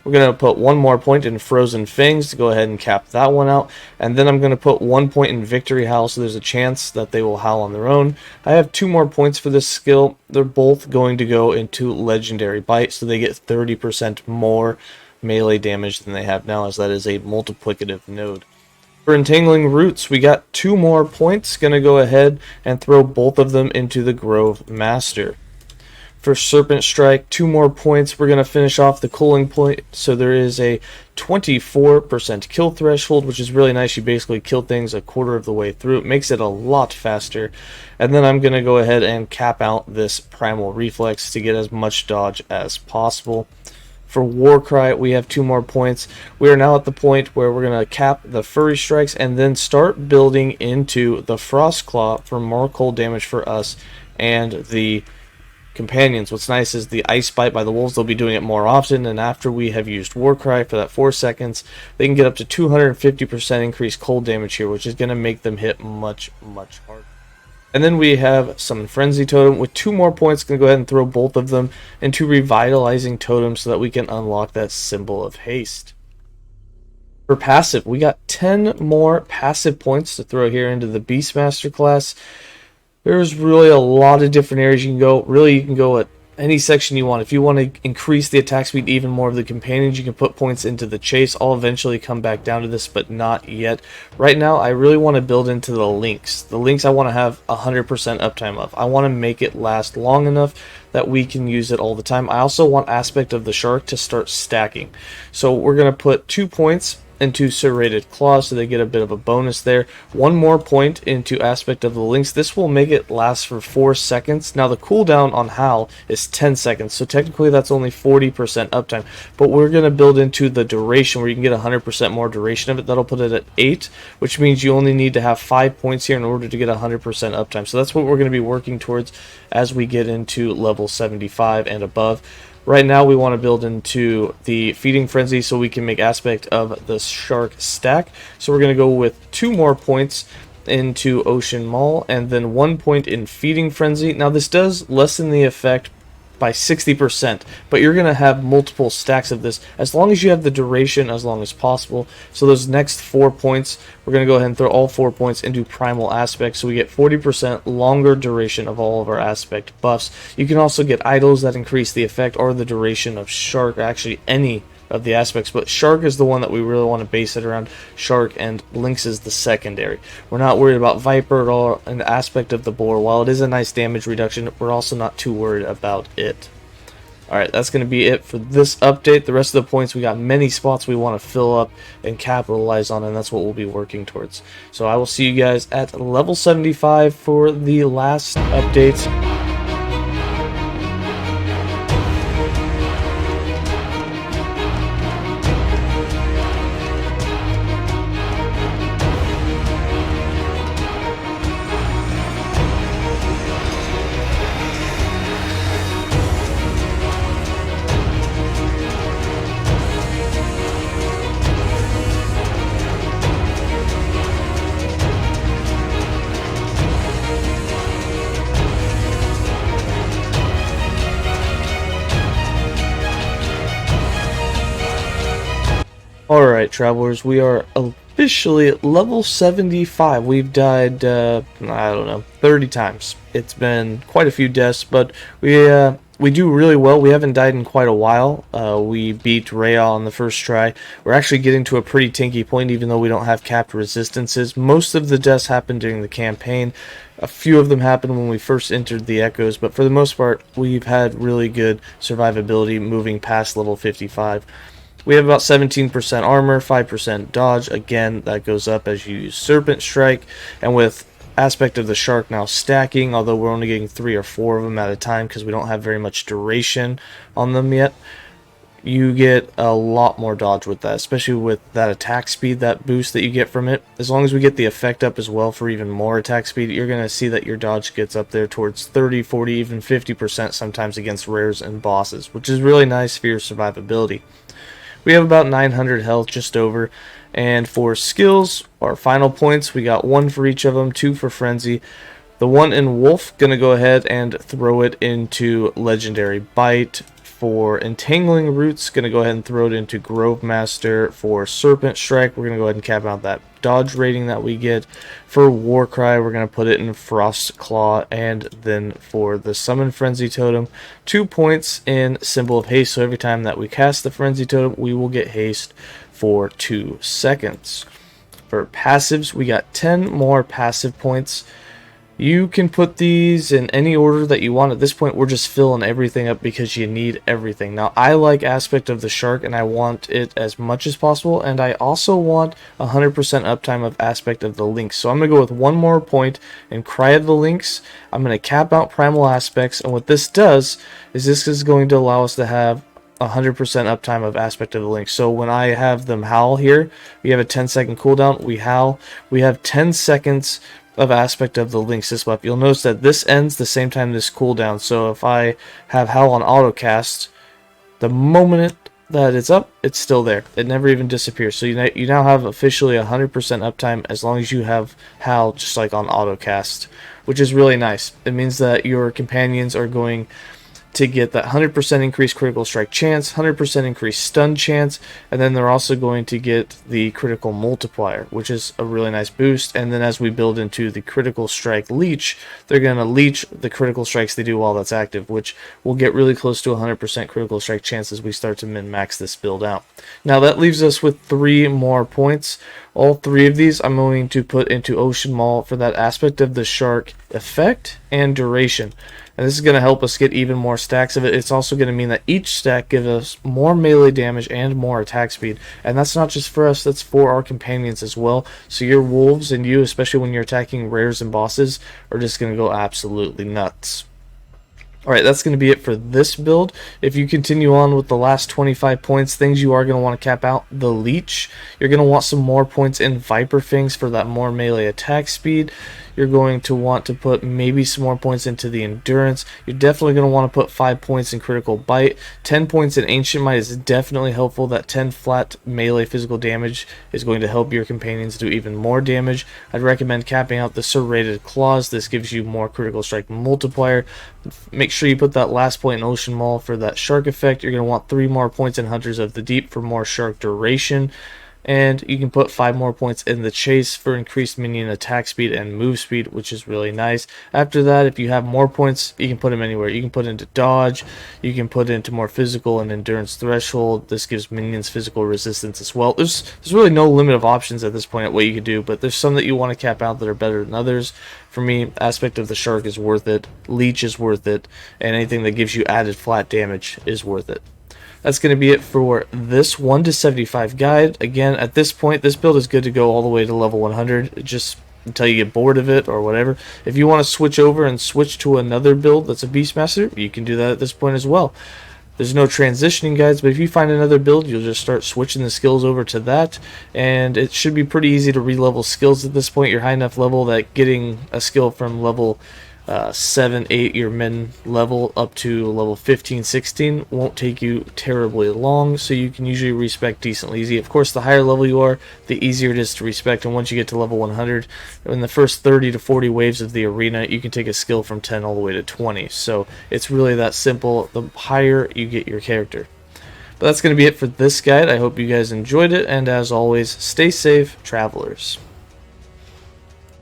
We're going to put 1 more point in Frozen Fangs to go ahead and cap that one out. And then I'm going to put 1 point in Victory Howl, so there's a chance that they will howl on their own. I have 2 more points for this skill. They're both going to go into Legendary Bite, so they get 30% more melee damage than they have now, as that is a multiplicative node. For Entangling Roots, we got 2 more points. Going to go ahead and throw both of them into the Grove Master. For Serpent Strike, 2 more points. We're going to finish off the cooling point, so there is a 24% kill threshold, which is really nice. You basically kill things a quarter of the way through. It makes it a lot faster. And then I'm going to go ahead and cap out this Primal Reflex to get as much dodge as possible. For Warcry, we have 2 more points. We are now at the point where we're going to cap the Furry Strikes and then start building into the Frost Claw for more cold damage for us and the companions. What's nice is the Ice Bite by the wolves, they'll be doing it more often, and after we have used Warcry for that 4 seconds, they can get up to 250% increased cold damage here, which is going to make them hit much harder. And then we have Summon Frenzy Totem with 2 more points. Going to go ahead and throw both of them into Revitalizing Totem so that we can unlock that Symbol of Haste. For passive, we got 10 more passive points to throw here into the Beastmaster class. There's really a lot of different areas you can go. Really, you can go at any section you want. If you want to increase the attack speed even more of the companions, you can put points into the chase. I'll eventually come back down to this, but not yet. Right now, I really want to build into the links. The links I want to have 100% uptime of. I want to make it last long enough that we can use it all the time. I also want aspect of the shark to start stacking. So we're going to put 2 points into serrated claws, so they get a bit of a bonus there. 1 more point into aspect of the lynx. This will make it last for 4 seconds. Now the cooldown on Howl is 10 seconds, so technically that's only 40% uptime, but we're going to build into the duration where you can get 100% more duration of it. That'll put it at 8, which means you only need to have 5 points here in order to get 100% uptime. So that's what we're going to be working towards as we get into level 75 and above. Right now we want to build into the feeding frenzy so we can make aspect of the shark stack. So we're going to go with 2 more points into ocean maul and then 1 point in feeding frenzy. Now this does lessen the effect by 60%, but you're going to have multiple stacks of this as long as you have the duration as long as possible. So those next 4 points, we're going to go ahead and throw all 4 points into primal aspect, so we get 40% longer duration of all of our aspect buffs. You can also get idols that increase the effect or the duration of shark, or actually any of the aspects, but shark is the one that we really want to base it around. Shark, and lynx is the secondary. We're not worried about viper at all. An aspect of the boar, while it is a nice damage reduction, we're also not too worried about it. Alright, that's going to be it for this update. The rest of the points, we got many spots we want to fill up and capitalize on, and that's what we'll be working towards. So I will see you guys at level 75 for the last update. Alright, travelers, we are officially at level 75. We've died, I don't know, 30 times. It's been quite a few deaths, but we do really well. We haven't died in quite a while. We beat VEYO on the first try. We're actually getting to a pretty tanky point, even though we don't have capped resistances. Most of the deaths happened during the campaign. A few of them happened when we first entered the echoes, but for the most part, we've had really good survivability moving past level 55. We have about 17% armor, 5% dodge. Again, that goes up as you use Serpent Strike. And with aspect of the shark now stacking, although we're only getting 3 or 4 of them at a time because we don't have very much duration on them yet, you get a lot more dodge with that, especially with that attack speed, that boost that you get from it. As long as we get the effect up as well for even more attack speed, you're going to see that your dodge gets up there towards 30, 40, even 50% sometimes against rares and bosses, which is really nice for your survivability. We have about 900 health, just over, and for skills, our final points, we got 1 for each of them, 2 for frenzy. The 1 in wolf, gonna go ahead and throw it into legendary bite. For entangling roots, gonna go ahead and throw it into Grove Master. For serpent strike, we're gonna go ahead and cap out that dodge rating that we get. For war cry, we're gonna put it in frost claw, and then for the summon frenzy totem, 2 points in symbol of haste. So every time that we cast the frenzy totem, we will get haste for 2 seconds. For passives, we got 10 more passive points. You can put these in any order that you want. At this point, we're just filling everything up because you need everything. Now, I like aspect of the shark, and I want it as much as possible, and I also want 100% uptime of aspect of the lynx. So I'm going to go with 1 more point and cry of the lynx. I'm going to cap out primal aspects, and what this does is this is going to allow us to have 100% uptime of aspect of the lynx. So when I have them howl here, we have a 10-second cooldown. We howl. We have 10 seconds of aspect of the lynx this buff. You'll notice that this ends the same time this cooldown. So if I have howl on autocast, the moment that it's up, it's still there. It never even disappears. So you now have officially 100% uptime as long as you have howl just like on autocast, which is really nice. It means that your companions are going to get that 100% increased critical strike chance, 100% increased stun chance, and then they're also going to get the critical multiplier, which is a really nice boost. And then as we build into the critical strike leech, they're going to leech the critical strikes they do while that's active, which will get really close to 100% critical strike chance as we start to min-max this build out. Now that leaves us with 3 more points. All 3 of these I'm going to put into Ocean Maul for that aspect of the shark effect and duration. And this is going to help us get even more stacks of it. It's also going to mean that each stack gives us more melee damage and more attack speed. And that's not just for us, that's for our companions as well. So your wolves and you, especially when you're attacking rares and bosses, are just going to go absolutely nuts. Alright, that's going to be it for this build. If you continue on with the last 25 points, things you are going to want to cap out: the leech. You're going to want some more points in Viper Fangs for that more melee attack speed. You're going to want to put maybe some more points into the endurance. You're definitely going to want to put 5 points in critical bite. 10 points in ancient might is definitely helpful. That 10 flat melee physical damage is going to help your companions do even more damage. I'd recommend capping out the serrated claws. This gives you more critical strike multiplier. Make sure you put that last point in Ocean Maul for that shark effect. You're going to want 3 more points in Hunters of the Deep for more shark duration. And you can put 5 more points in the chase for increased minion attack speed and move speed, which is really nice. After that, if you have more points, you can put them anywhere. You can put into dodge, you can put into more physical and endurance threshold. This gives minions physical resistance as well. There's really no limit of options at this point at what you can do, but there's some that you want to cap out that are better than others. For me, aspect of the shark is worth it, leech is worth it, and anything that gives you added flat damage is worth it. That's going to be it for this 1 to 75 guide. Again, at this point, this build is good to go all the way to level 100, just until you get bored of it or whatever. If you want to switch over and switch to another build that's a Beastmaster, you can do that at this point as well. There's no transitioning guides, but if you find another build, you'll just start switching the skills over to that, and it should be pretty easy to re-level skills at this point. You're high enough level that getting a skill from level 7, 8, your min level, up to level 15, 16 won't take you terribly long, so you can usually respec decently easy. Of course, the higher level you are, the easier it is to respec, and once you get to level 100, in the first 30 to 40 waves of the arena, you can take a skill from 10 all the way to 20. So it's really that simple. The higher you get your character. But that's going to be it for this guide. I hope you guys enjoyed it, and as always, stay safe, travelers.